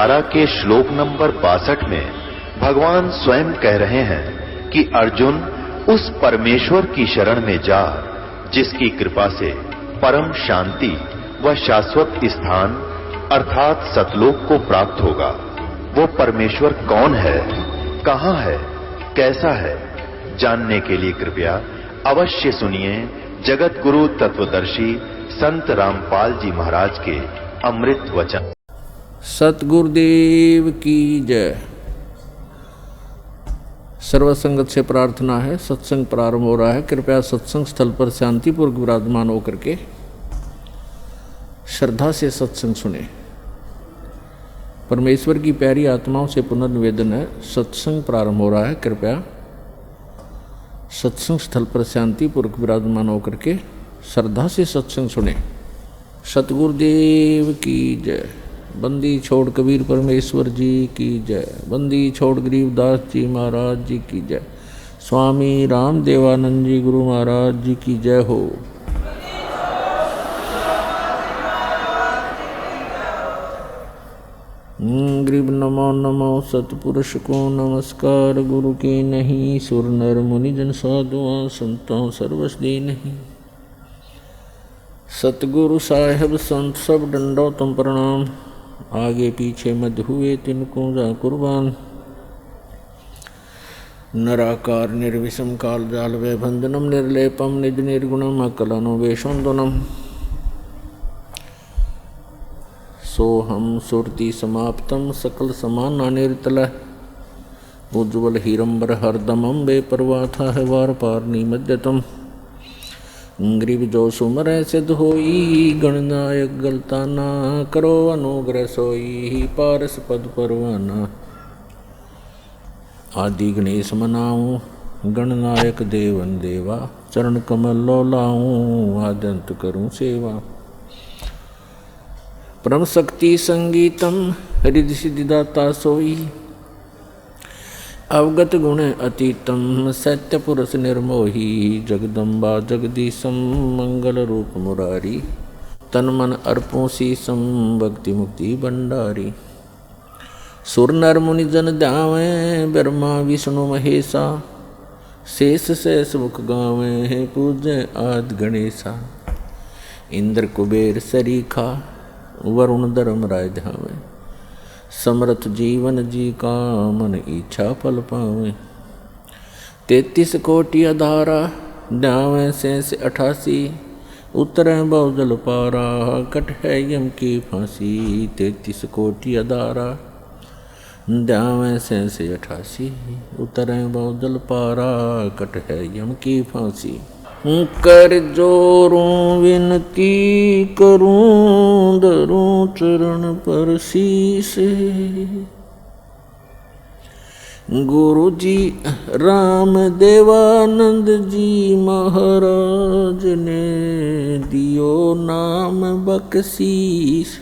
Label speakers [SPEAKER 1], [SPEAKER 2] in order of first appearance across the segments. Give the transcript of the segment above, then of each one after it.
[SPEAKER 1] धारा के श्लोक नंबर 62 में भगवान स्वयं कह रहे हैं कि अर्जुन उस परमेश्वर की शरण में जा जिसकी कृपा से परम शांति व शाश्वत स्थान अर्थात सतलोक को प्राप्त होगा। वो परमेश्वर कौन है, कहां है, कैसा है, जानने के लिए कृपया अवश्य सुनिए जगत गुरु तत्वदर्शी संत रामपाल जी महाराज के अमृत वचन।
[SPEAKER 2] सतगुरुदेव की जय। सर्वसंगत से प्रार्थना है, सत्संग प्रारंभ हो रहा है। कृपया सत्संग स्थल पर शांतिपूर्वक विराजमान होकर के श्रद्धा से सत्संग सुने। परमेश्वर की प्यारी आत्माओं से पुनर्निवेदन है, सत्संग प्रारंभ हो रहा है। कृपया सत्संग स्थल पर शांतिपूर्वक विराजमान होकर के श्रद्धा से सत्संग सुने। सतगुरुदेव की जय। बंदी छोड़ कबीर परमेश्वर जी की जय। बंदी छोड़ गरीबदास जी महाराज जी की जय। स्वामी राम देवानंद जी गुरु महाराज जी की जय हो। गरीब नमो नमो सतपुरुष को नमस्कार। गुरु की नहीं सुर नर मुनि जन साधुआं संतों सर्वस्दी नहीं। सतगुरु साहेब संत सब डंडो तुम प्रणाम। आगे पीछे मध्य हुए तिनको जा कुर्बान। नराकार निर्विषम काल जाल वे बंधनम निर्लेपम निज निर्गुणम अकलनो वेशोन्दनम। सोहम सुरति समाप्तम सकल समान निर्तल। उज्ज्वल हीरंबर हरदमम बेपरवाह था है वार पार निमज्जतम। ग्रीव जो सुमर सिद्ध होई गणनायक गलता ना करो अनुग्रह सोई पारस पद परवाना। आदि गणेश मनाऊं गणनायक देवन देवा चरण कमल लो लाऊं आद्यंत करूं सेवा। परम शक्ति संगीतम हृदय सिद्धिदाता सोई अवगत गुण अतीतम सत्य पुरुष निर्मोही। जगदम्बा जगदीशम मंगल रूप मुरारी तन मन अर्पों शीसम भक्ति मुक्ति भंडारी। सुर नर मुनि जन ध्यावे ब्रह्मा विष्णु महेशा। शेष शेष मुख गावे पूज्य आदि गणेशा। इंद्र कुबेर सरीखा वरुण धर्म राय ध्यावे। समर्थ जीवन जी का मन इच्छा फल पावे। 33 कोटि अधारा ध्यावे से 88। उतरे बहुजल पारा कट है यम की फांसी। 33 कोटि अधारा ध्यावे से 88। उतरे बहुजल पारा कट है यम की फांसी। कर जोरूं विनती करूं धरूं चरण पर शीस। गुरु जी राम देवानंद जी महाराज ने दियो नाम बख्शीस।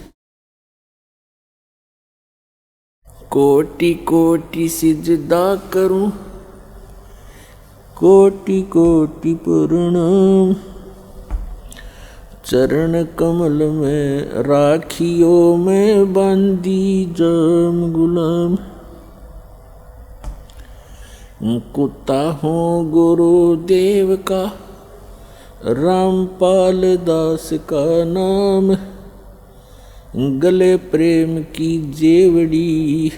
[SPEAKER 2] कोटि कोटि सिजदा करूं कोटि कोटि प्रणाम। चरण कमल में राखियो में बंदी जाम गुलाम। कुत्ता हूँ गुरुदेव का रामपाल दास का नाम। गले प्रेम की जेवड़ी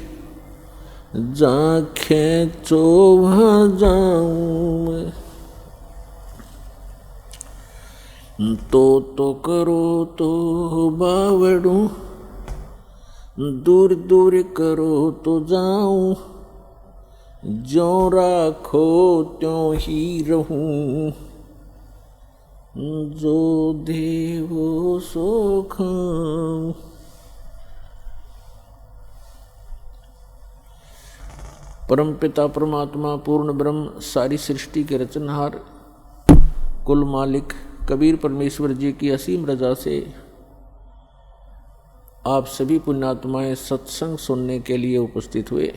[SPEAKER 2] जहाँ खेचो वहाँ जाऊँ। तो करो तो बावड़ूँ दूर दूर करो तो जाऊँ। ज्यों राखो त्यों ही रहूँ जो देवो सो खाऊँ। परम पिता परमात्मा पूर्ण ब्रह्म सारी सृष्टि के रचनहार कुल मालिक कबीर परमेश्वर जी की असीम रजा से आप सभी पुण्यात्माएं सत्संग सुनने के लिए उपस्थित हुए।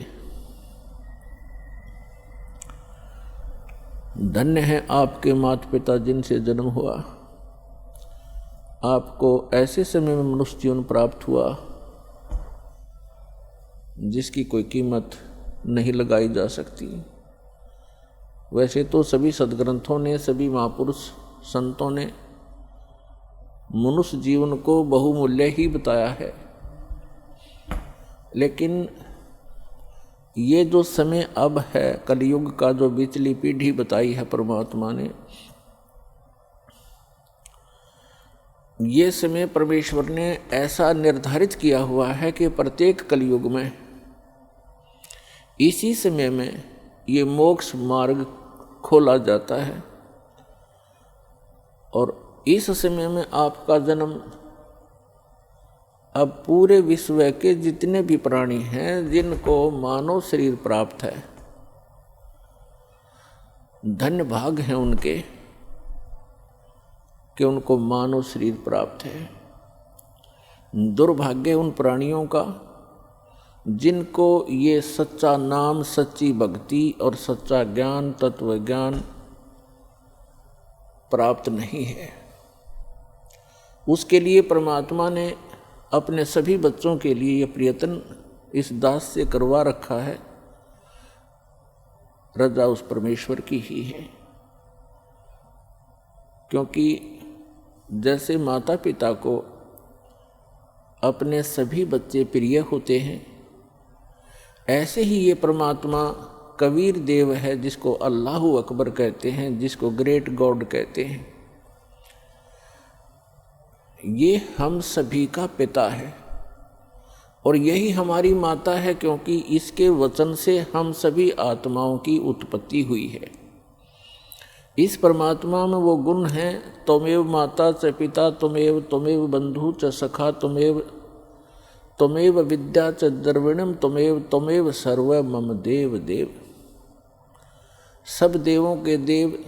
[SPEAKER 2] धन्य है आपके माता पिता जिनसे जन्म हुआ। आपको ऐसे समय में मनुष्य जीवन प्राप्त हुआ जिसकी कोई कीमत नहीं लगाई जा सकती। वैसे तो सभी सद्ग्रंथों ने, सभी महापुरुष संतों ने मनुष्य जीवन को बहुमूल्य ही बताया है, लेकिन ये जो समय अब है, कलयुग का जो बिचली पीढ़ी बताई है परमात्मा ने, ये समय परमेश्वर ने ऐसा निर्धारित किया हुआ है कि प्रत्येक कलयुग में इसी समय में ये मोक्ष मार्ग खोला जाता है। और इस समय में आपका जन्म अब पूरे विश्व के जितने भी प्राणी हैं जिनको मानव शरीर प्राप्त है, धन्य भाग हैं उनके कि उनको मानव शरीर प्राप्त है। दुर्भाग्य उन प्राणियों का जिनको ये सच्चा नाम, सच्ची भक्ति और सच्चा ज्ञान, तत्व ज्ञान प्राप्त नहीं है। उसके लिए परमात्मा ने अपने सभी बच्चों के लिए ये प्रयत्न इस दास से करवा रखा है। रजा उस परमेश्वर की ही है, क्योंकि जैसे माता पिता को अपने सभी बच्चे प्रिय होते हैं, ऐसे ही ये परमात्मा कबीर देव है, जिसको अल्लाहु अकबर कहते हैं, जिसको ग्रेट गॉड कहते हैं। ये हम सभी का पिता है और यही हमारी माता है, क्योंकि इसके वचन से हम सभी आत्माओं की उत्पत्ति हुई है। इस परमात्मा में वो गुण हैं, त्वमेव माता च पिता त्वमेव, त्वमेव बंधु च सखा त्वमेव, त्वमेव विद्या च द्रविणम त्वमेव, त्वमेव सर्व मम देव देव। सब देवों के देव,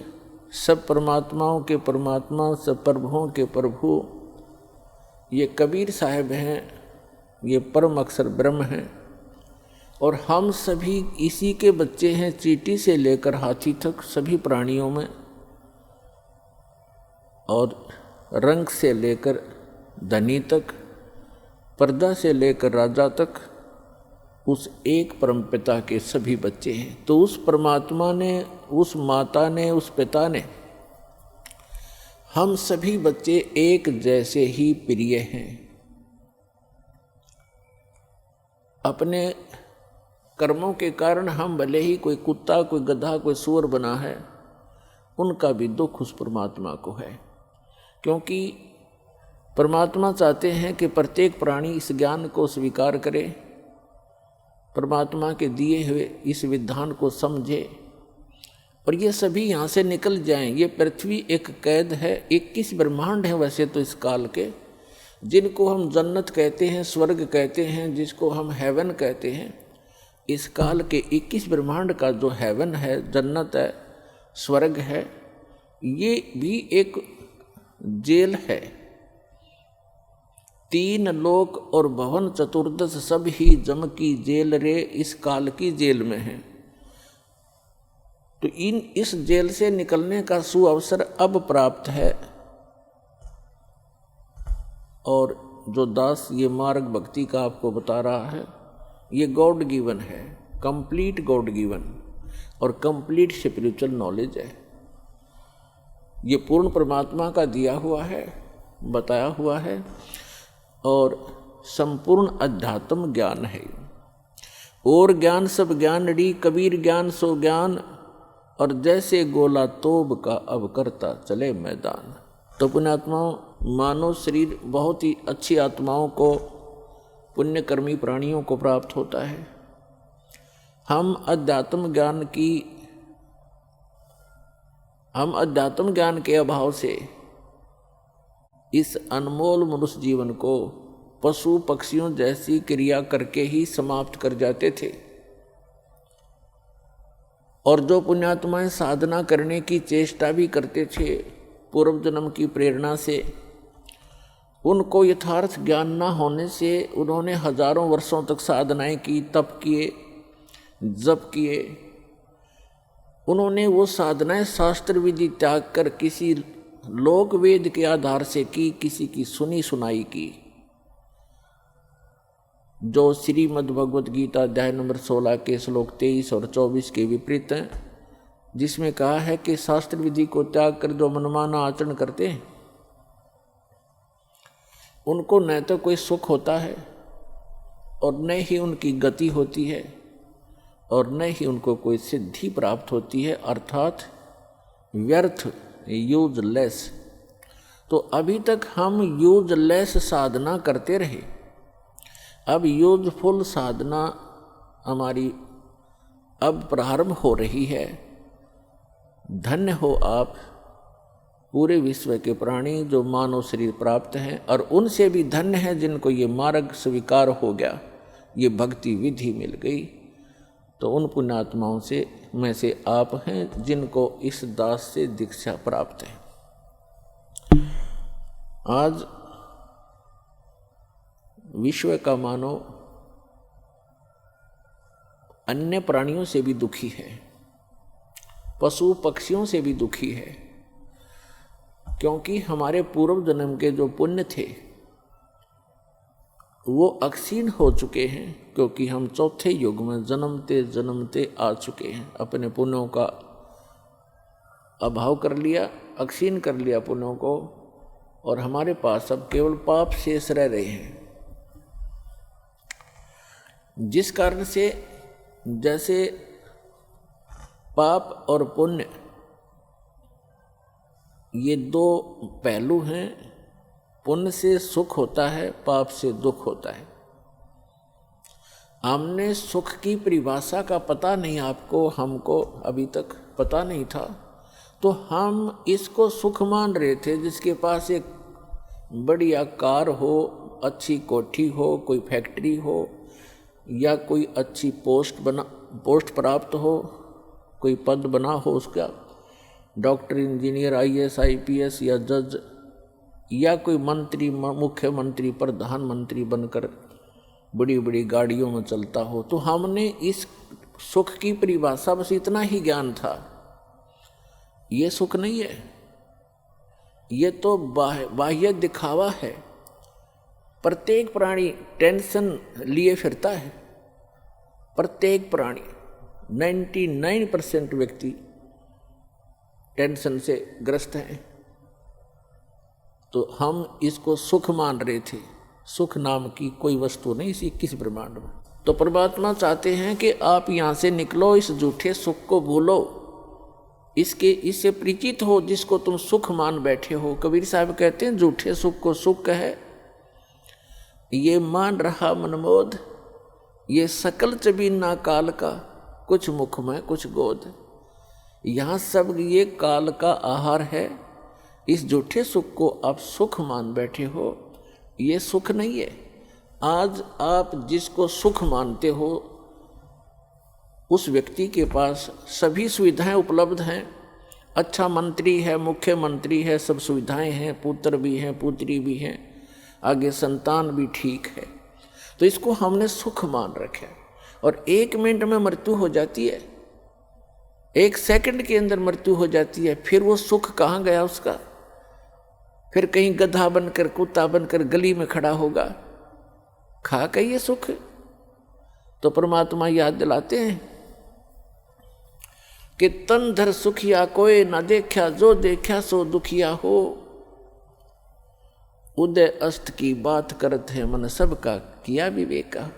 [SPEAKER 2] सब परमात्माओं के परमात्मा, सब प्रभुओं के प्रभु ये कबीर साहब हैं, ये परम अक्षर ब्रह्म हैं। और हम सभी इसी के बच्चे हैं, चींटी से लेकर हाथी तक सभी प्राणियों में, और रंग से लेकर धनी तक, पर्दा से लेकर राजा तक उस एक परमपिता के सभी बच्चे हैं। तो उस परमात्मा ने, उस माता ने, उस पिता ने हम सभी बच्चे एक जैसे ही प्रिय हैं। अपने कर्मों के कारण हम भले ही कोई कुत्ता, कोई गधा, कोई सूअर बना है, उनका भी दुख उस परमात्मा को है, क्योंकि परमात्मा चाहते हैं कि प्रत्येक प्राणी इस ज्ञान को स्वीकार करे, परमात्मा के दिए हुए इस विधान को समझे और ये सभी यहाँ से निकल जाएं। ये पृथ्वी एक कैद है, 21 ब्रह्मांड हैं वैसे तो इस काल के, जिनको हम जन्नत कहते हैं, स्वर्ग कहते हैं, जिसको हम हेवन कहते हैं। इस काल के 21 ब्रह्मांड का जो हेवन है, जन्नत है, स्वर्ग है, ये भी एक जेल है। 3 लोक और भवन चतुर्दश सब ही जम की जेल रे, इस काल की जेल में है। तो इस जेल से निकलने का सुअवसर अब प्राप्त है। और जो दास ये मार्ग भक्ति का आपको बता रहा है, ये गॉड गिवन है, कंप्लीट गॉड गिवन और कंप्लीट स्पिरिचुअल नॉलेज है। ये पूर्ण परमात्मा का दिया हुआ है, बताया हुआ है और संपूर्ण अध्यात्म ज्ञान है। और ज्ञान सब ज्ञान डी, कबीर ज्ञान सो ज्ञान, और जैसे गोला तोब का अब करता चले मैदान। तो पुण्यात्माओं, मानव शरीर बहुत ही अच्छी आत्माओं को, पुण्यकर्मी प्राणियों को प्राप्त होता है। हम अध्यात्म ज्ञान के अभाव से इस अनमोल मनुष्य जीवन को पशु पक्षियों जैसी क्रिया करके ही समाप्त कर जाते थे। और जो पुण्यात्माएं साधना करने की चेष्टा भी करते थे पूर्व जन्म की प्रेरणा से, उनको यथार्थ ज्ञान न होने से उन्होंने हजारों वर्षों तक साधनाएं की, तप किए, जप किए। उन्होंने वो साधनाएं शास्त्र विधि त्याग कर किसी लोक वेद के आधार से की, किसी की सुनी सुनाई की। जो श्रीमद् भगवत गीता अध्याय नंबर 16 के श्लोक 23 और 24 के विपरीत हैं, जिसमें कहा है कि शास्त्र विधि को त्याग कर जो मनमाना आचरण करते हैं उनको न तो कोई सुख होता है और न ही उनकी गति होती है और न ही उनको कोई सिद्धि प्राप्त होती है, अर्थात व्यर्थ, यूजलेस। तो अभी तक हम यूजलेस साधना करते रहे, अब यूजफुल साधना हमारी अब प्रारंभ हो रही है। धन्य हो आप पूरे विश्व के प्राणी जो मानव शरीर प्राप्त हैं, और उनसे भी धन्य है जिनको ये मार्ग स्वीकार हो गया, ये भक्ति विधि मिल गई। तो उन पुण्यात्माओं में से आप हैं जिनको इस दास से दीक्षा प्राप्त है। आज विश्व का मानव अन्य प्राणियों से भी दुखी है, पशु पक्षियों से भी दुखी है, क्योंकि हमारे पूर्व जन्म के जो पुण्य थे वो अक्षीण हो चुके हैं, क्योंकि हम चौथे युग में जन्मते जन्मते आ चुके हैं। अपने पुण्यों का अभाव कर लिया, अक्षीण कर लिया पुण्यों को, और हमारे पास अब केवल पाप शेष रह रहे हैं। जिस कारण से जैसे पाप और पुण्य ये दो पहलू हैं, पुण्य से सुख होता है, पाप से दुख होता है। हमने सुख की परिभाषा का पता नहीं, आपको हमको अभी तक पता नहीं था, तो हम इसको सुख मान रहे थे। जिसके पास एक बढ़िया कार हो, अच्छी कोठी हो, कोई फैक्ट्री हो, या कोई अच्छी पोस्ट प्राप्त हो, कोई पद बना हो उसका, डॉक्टर, इंजीनियर, आईएएस, आईपीएस या जज, या कोई मंत्री, मुख्यमंत्री, प्रधानमंत्री बनकर बड़ी बड़ी गाड़ियों में चलता हो, तो हमने इस सुख की परिभाषा बस इतना ही ज्ञान था। ये सुख नहीं है, ये तो बाह्य दिखावा है। प्रत्येक प्राणी टेंशन लिए फिरता है, प्रत्येक प्राणी 99% व्यक्ति टेंशन से ग्रस्त हैं। तो हम इसको सुख मान रहे थे। सुख नाम की कोई वस्तु नहीं इसी किस ब्रह्मांड में। तो परमात्मा चाहते हैं कि आप यहाँ से निकलो, इस झूठे सुख को भूलो, इससे परिचित हो जिसको तुम सुख मान बैठे हो। कबीर साहब कहते हैं झूठे सुख को सुख कहे, ये मान रहा मनमोद, ये सकल चबीना काल का, कुछ मुख में कुछ गोद। यहाँ सब ये काल का आहार है। इस झूठे सुख को आप सुख मान बैठे हो, ये सुख नहीं है। आज आप जिसको सुख मानते हो उस व्यक्ति के पास सभी सुविधाएं उपलब्ध हैं। अच्छा मंत्री है, मुख्यमंत्री है, सब सुविधाएं हैं, पुत्र भी हैं, पुत्री भी हैं, आगे संतान भी ठीक है। तो इसको हमने सुख मान रखा है। और 1 मिनट में मृत्यु हो जाती है, 1 सेकंड के अंदर मृत्यु हो जाती है। फिर वो सुख कहाँ गया उसका? फिर कहीं गधा बनकर, कुत्ता बनकर गली में खड़ा होगा, खा के ये सुख। तो परमात्मा याद दिलाते हैं कि तन धर सुखिया कोई ना देखा, जो देखा सो दुखिया हो। उदय अस्त की बात करत है मन सबका, किया विवेका।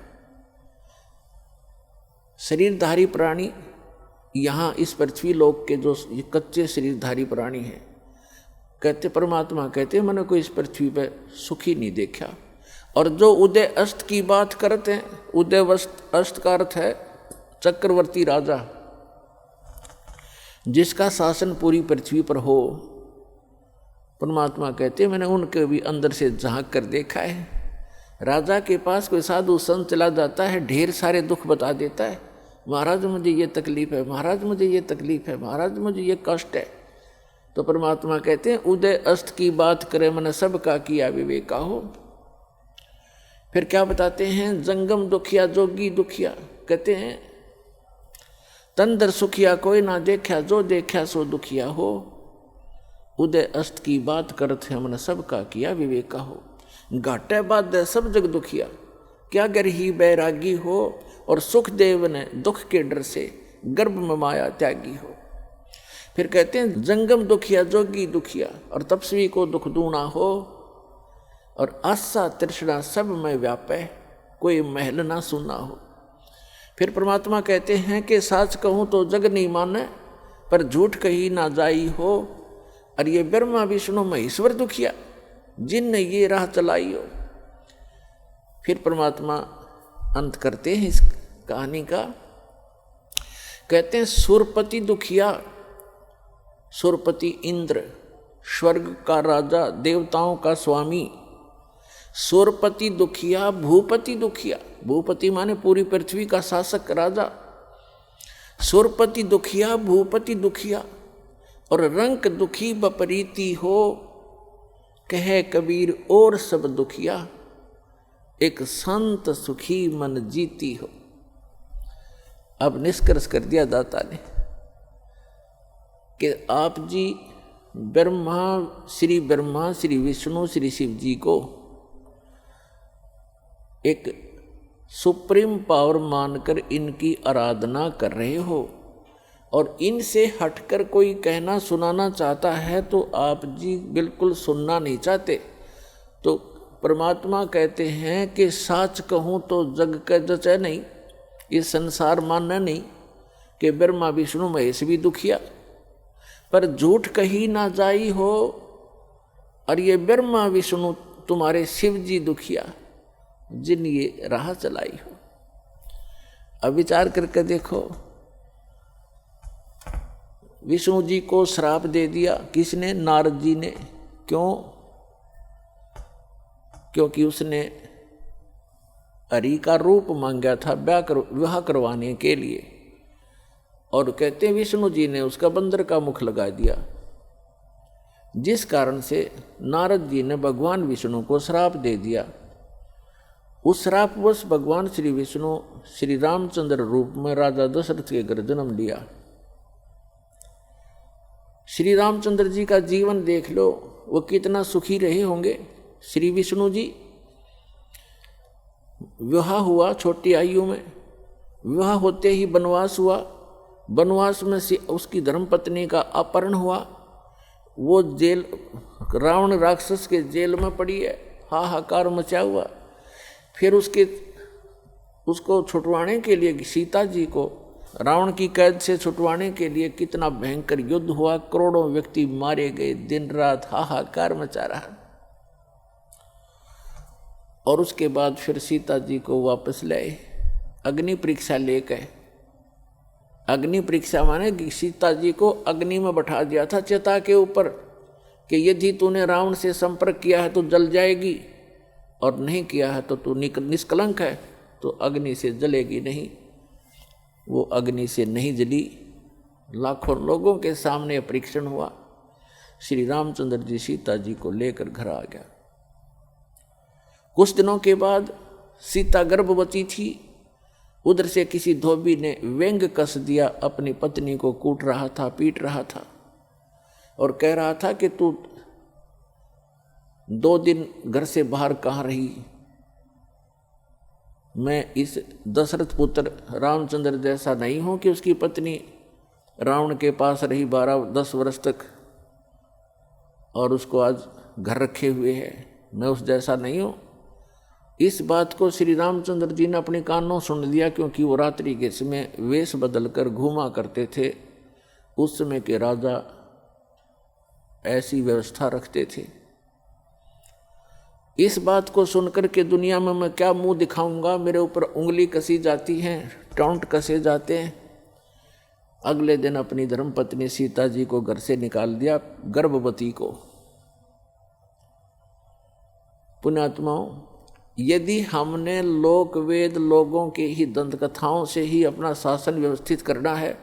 [SPEAKER 2] शरीरधारी प्राणी यहाँ इस पृथ्वी लोक के जो कच्चे शरीरधारी प्राणी हैं, कहते परमात्मा कहते मैंने कोई इस पृथ्वी पे सुखी नहीं देखा। और जो उदय अस्त की बात करते हैं, उदय अस्त का अर्थ है चक्रवर्ती राजा, जिसका शासन पूरी पृथ्वी पर हो। परमात्मा कहते मैंने उनके भी अंदर से झांक कर देखा है। राजा के पास कोई साधु संत चला जाता है, ढेर सारे दुख बता देता है, महाराज मुझे ये तकलीफ है, महाराज मुझे ये तकलीफ है, महाराज मुझे ये कष्ट है। तो परमात्मा कहते हैं उदय अस्त की बात करे मन सबका, किया विवेका हो। फिर क्या बताते हैं? जंगम दुखिया जोगी दुखिया, कहते हैं तंदर सुखिया कोई ना देखा, जो देखा सो दुखिया हो। उदय अस्त की बात करत है मन सबका, किया विवेका हो। घाटे बाद सब जग दुखिया, क्या गरही बैरागी हो, और सुखदेव ने दुख के डर से गर्भ में माया त्यागी हो। फिर कहते हैं जंगम दुखिया जोगी दुखिया, और तपस्वी को दुख दूना हो, और आशा तृष्णा सब में व्यापे, कोई महल ना सुना हो। फिर परमात्मा कहते हैं कि साच कहूँ तो जग नहीं माने, पर झूठ कही ना जाई हो, और ये ब्रह्मा विष्णु महेश्वर दुखिया, जिनने ये राह चलाई हो। फिर परमात्मा अंत करते हैं इस कहानी का, कहते हैं सुरपति दुखिया, सुरपति इंद्र स्वर्ग का राजा, देवताओं का स्वामी। सुरपति दुखिया, भूपति दुखिया, भूपति माने पूरी पृथ्वी का शासक राजा। सुरपति दुखिया, भूपति दुखिया, और रंक दुखी बपरीती हो, कहे कबीर और सब दुखिया, एक संत सुखी मन जीती हो। अब निष्कर्ष कर दिया दाता ने कि आप जी ब्रह्मा, श्री विष्णु, श्री शिव जी को एक सुप्रीम पावर मानकर इनकी आराधना कर रहे हो, और इनसे हटकर कोई कहना सुनाना चाहता है तो आप जी बिल्कुल सुनना नहीं चाहते। तो परमात्मा कहते हैं कि साच कहूँ तो जग का जचे नहीं, ये संसार मानना नहीं कि ब्रह्मा विष्णु महेश भी दुखिया, पर झूठ कही ना जाई हो, और ये ब्रह्मा विष्णु तुम्हारे शिव जी दुखिया, जिन ये राह चलाई हो। अब विचार करके देखो, विष्णु जी को श्राप दे दिया किसने? नारद जी ने। क्यों? क्योंकि उसने हरि का रूप मांगा था विवाह करवाने के लिए, और कहते हैं विष्णु जी ने उसका बंदर का मुख लगा दिया, जिस कारण से नारद जी ने भगवान विष्णु को श्राप दे दिया। उस श्रापवश भगवान श्री विष्णु श्री रामचंद्र रूप में राजा दशरथ के घर जन्म लिया। श्री रामचंद्र जी का जीवन देख लो, वो कितना सुखी रहे होंगे। श्री विष्णु जी विवाह हुआ छोटी आयु में, विवाह होते ही वनवास हुआ, वनवास में से उसकी धर्मपत्नी का अपहरण हुआ, वो जेल रावण राक्षस के जेल में पड़ी है, हाहाकार मचा हुआ। फिर उसको छुटवाने के लिए सीता जी को रावण की कैद से छुटवाने के लिए कितना भयंकर युद्ध हुआ, करोड़ों व्यक्ति मारे गए, दिन रात हाहाकार मचा रहा। और उसके बाद फिर सीता जी को वापस लाए, अग्नि परीक्षा लेकर। अग्नि परीक्षा माने कि सीता जी को अग्नि में बैठा दिया था चिता के ऊपर कि यदि तूने रावण से संपर्क किया है तो जल जाएगी, और नहीं किया है तो तू निष्कलंक है, तो अग्नि से जलेगी नहीं। वो अग्नि से नहीं जली, लाखों लोगों के सामने परीक्षण हुआ। श्री रामचंद्र जी सीता जी को लेकर घर आ गया। कुछ दिनों के बाद सीता गर्भवती थी, उधर से किसी धोबी ने व्यंग कस दिया, अपनी पत्नी को कूट रहा था, पीट रहा था, और कह रहा था कि तू 2 दिन घर से बाहर कहाँ रही? मैं इस दशरथ पुत्र रामचंद्र जैसा नहीं हूं कि उसकी पत्नी रावण के पास रही 12-10 वर्ष तक और उसको आज घर रखे हुए है, मैं उस जैसा नहीं हूं। इस बात को श्री रामचंद्र जी ने अपने कानों सुन लिया, क्योंकि वो रात्रि के समय वेश बदलकर घूमा करते थे। उस समय के राजा ऐसी व्यवस्था रखते थे। इस बात को सुनकर के दुनिया में मैं क्या मुंह दिखाऊंगा, मेरे ऊपर उंगली कसी जाती है, टॉन्ट कसे जाते हैं। अगले दिन अपनी धर्मपत्नी सीता जी को घर से निकाल दिया, गर्भवती को। पुण्यात्माओं, यदि हमने लोक वेद लोगों के ही दंत कथाओं से ही अपना शासन व्यवस्थित करना है,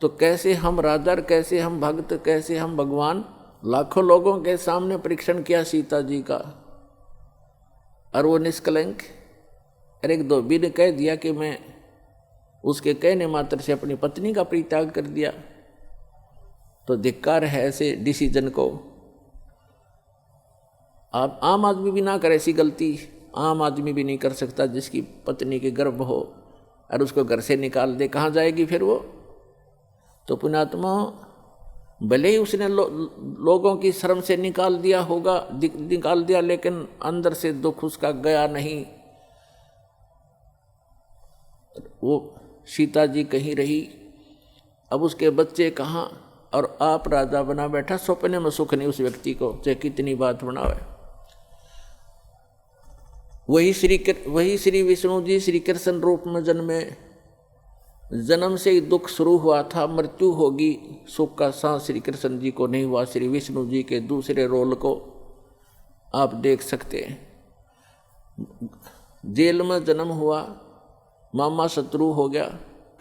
[SPEAKER 2] तो कैसे हम राजा, कैसे हम भक्त, कैसे हम भगवान? लाखों लोगों के सामने परीक्षण किया सीता जी का, और वो निष्कलंक। और एक धोबी ने कह दिया कि मैं उसके कहने मात्र से अपनी पत्नी का परित्याग कर दिया, तो धिक्कार है ऐसे डिसीजन को। आप आम आदमी भी ना करे ऐसी गलती, आम आदमी भी नहीं कर सकता, जिसकी पत्नी के गर्भ हो और उसको घर से निकाल दे, कहाँ जाएगी फिर वो। तो पुण्यात्मा भले ही उसने लोगों की शर्म से निकाल दिया होगा, निकाल दिया, लेकिन अंदर से दुख उसका गया नहीं। वो सीता जी कहीं रही, अब उसके बच्चे कहाँ, और आप राजा बना बैठा, सपने में सुख नहीं उस व्यक्ति को, चाहे कितनी बात बनावे। वही श्री विष्णु जी श्री कृष्ण रूप में जन्मे, जन्म से ही दुख शुरू हुआ था, मृत्यु होगी, सुख का सांस श्री कृष्ण जी को नहीं हुआ। श्री विष्णु जी के दूसरे रोल को आप देख सकते हैं। जेल में जन्म हुआ, मामा शत्रु हो गया,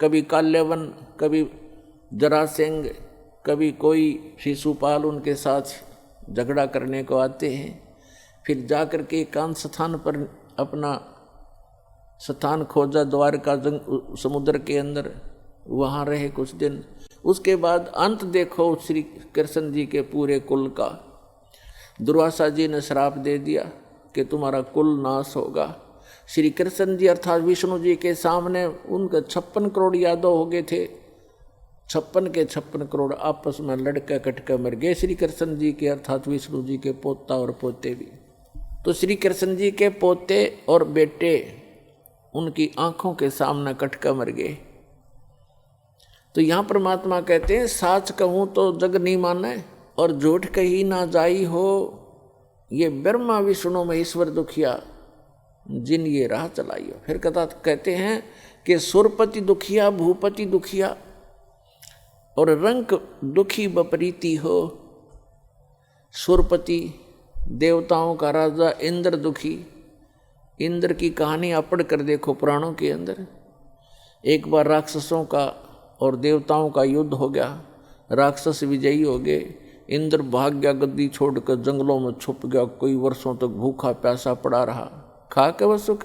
[SPEAKER 2] कभी काल्यवन, कभी जरासेंग, कभी कोई शिशुपाल उनके साथ झगड़ा करने को आते हैं। फिर जाकर के एकांत स्थान पर अपना स्थान खोजा, द्वारका समुद्र के अंदर, वहाँ रहे कुछ दिन। उसके बाद अंत देखो श्री कृष्ण जी के पूरे कुल का। दुर्वासा जी ने श्राप दे दिया कि तुम्हारा कुल नाश होगा। श्री कृष्ण जी अर्थात विष्णु जी के सामने उनके 56 करोड़ यादव हो गए थे, 56 के 56 करोड़ आपस में लड़के कटके मर गए। श्री कृष्ण जी के अर्थात विष्णु जी के पोता और पोते भी। तो श्री कृष्ण जी के पोते और बेटे उनकी आंखों के सामने कटके मर गए। तो यहाँ परमात्मा कहते हैं, साच कहूँ तो जग नहीं माने और झूठ कही ना जाई हो, ये ब्रह्मा विष्णु महेश्वर दुखिया जिन ये राह चलाई हो। फिर कहते हैं कि सुरपति दुखिया भूपति दुखिया और रंक दुखी बपरीती हो। सुरपति देवताओं का राजा इंद्र दुखी। इंद्र की कहानी आप पढ़ कर देखो पुराणों के अंदर। एक बार राक्षसों का और देवताओं का युद्ध हो गया, राक्षस विजयी हो गए, इंद्र भाग गया, गद्दी छोड़कर जंगलों में छुप गया, कोई वर्षों तक भूखा प्यासा पड़ा रहा, खा के वह सुख।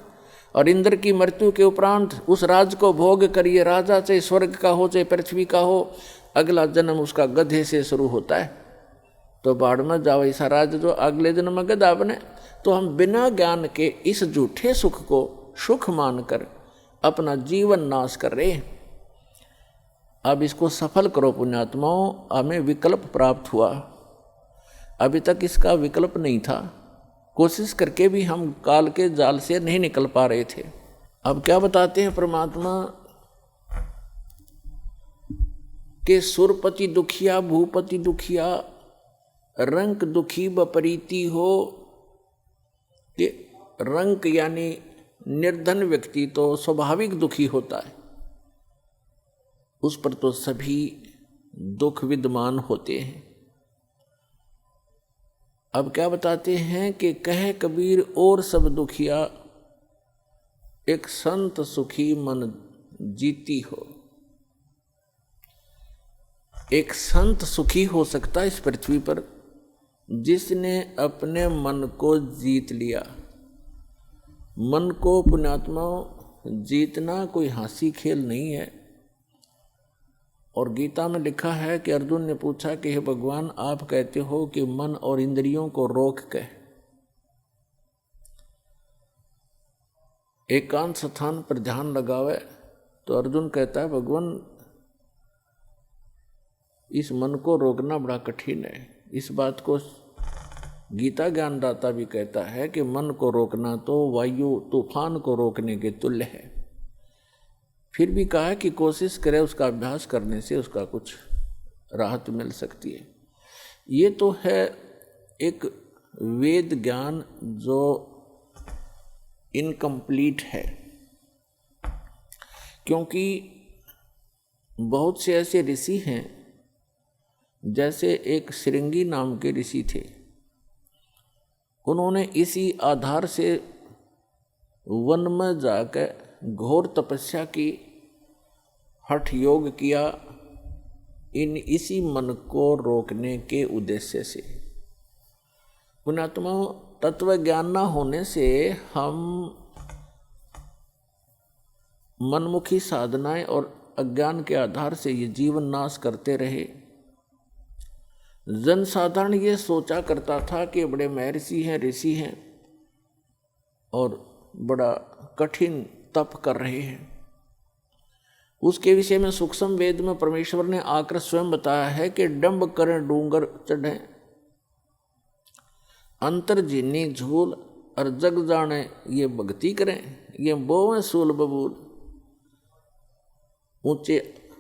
[SPEAKER 2] और इंद्र की मृत्यु के उपरांत उस राज को भोग करिए, राजा चाहे स्वर्ग का हो चाहे पृथ्वी का हो, अगला जन्म उसका गधे से शुरू होता है। तो बाढ़ में जाओ ऐसा राज जो अगले जन्म में गधा बने। तो हम बिना ज्ञान के इस झूठे सुख को सुख मानकर अपना जीवन नाश कर रहे हैं। अब इसको सफल करो पुण्यात्माओं। हमें विकल्प प्राप्त हुआ, अभी तक इसका विकल्प नहीं था। कोशिश करके भी हम काल के जाल से नहीं निकल पा रहे थे। अब क्या बताते हैं परमात्मा के सुरपति दुखिया भूपति दुखिया रंक दुखी बपरीती हो। कि रंक यानी निर्धन व्यक्ति तो स्वाभाविक दुखी होता है, उस पर तो सभी दुख विद्यमान होते हैं। अब क्या बताते हैं कि कहे कबीर और सब दुखिया, एक संत सुखी मन जीती हो। एक संत सुखी हो सकता है इस पृथ्वी पर जिसने अपने मन को जीत लिया। मन को पुण्यात्मा जीतना कोई हंसी खेल नहीं है। और गीता में लिखा है कि अर्जुन ने पूछा कि हे भगवान, आप कहते हो कि मन और इंद्रियों को रोक के एकांत स्थान पर ध्यान लगावे। तो अर्जुन कहता है भगवान, इस मन को रोकना बड़ा कठिन है। इस बात को गीता ज्ञानदाता भी कहता है कि मन को रोकना तो वायु तूफान को रोकने के तुल्य है। फिर भी कहा कि कोशिश करे, उसका अभ्यास करने से उसका कुछ राहत मिल सकती है। ये तो है एक वेद ज्ञान जो इनकम्प्लीट है, क्योंकि बहुत से ऐसे ऋषि हैं, जैसे एक श्रृंगी नाम के ऋषि थे। उन्होंने इसी आधार से वन में जाकर घोर तपस्या की, हठ योग किया, इसी मन को रोकने के उद्देश्य से। पुण्यात्मा, तत्व ज्ञान न होने से हम मनमुखी साधनाएं और अज्ञान के आधार से ये जीवन नाश करते रहे। जनसाधारण ये सोचा करता था कि बड़े महर्षि हैं, ऋषि हैं, और बड़ा कठिन तप कर रहे हैं। उसके विषय में सूक्ष्म वेद में परमेश्वर ने आकर स्वयं बताया है कि डंब करें डूंगर चढ़े, अंतर जीनी झूल और जग जाने ये भक्ति करें, ये बोवें सूल बबूल। ऊंचे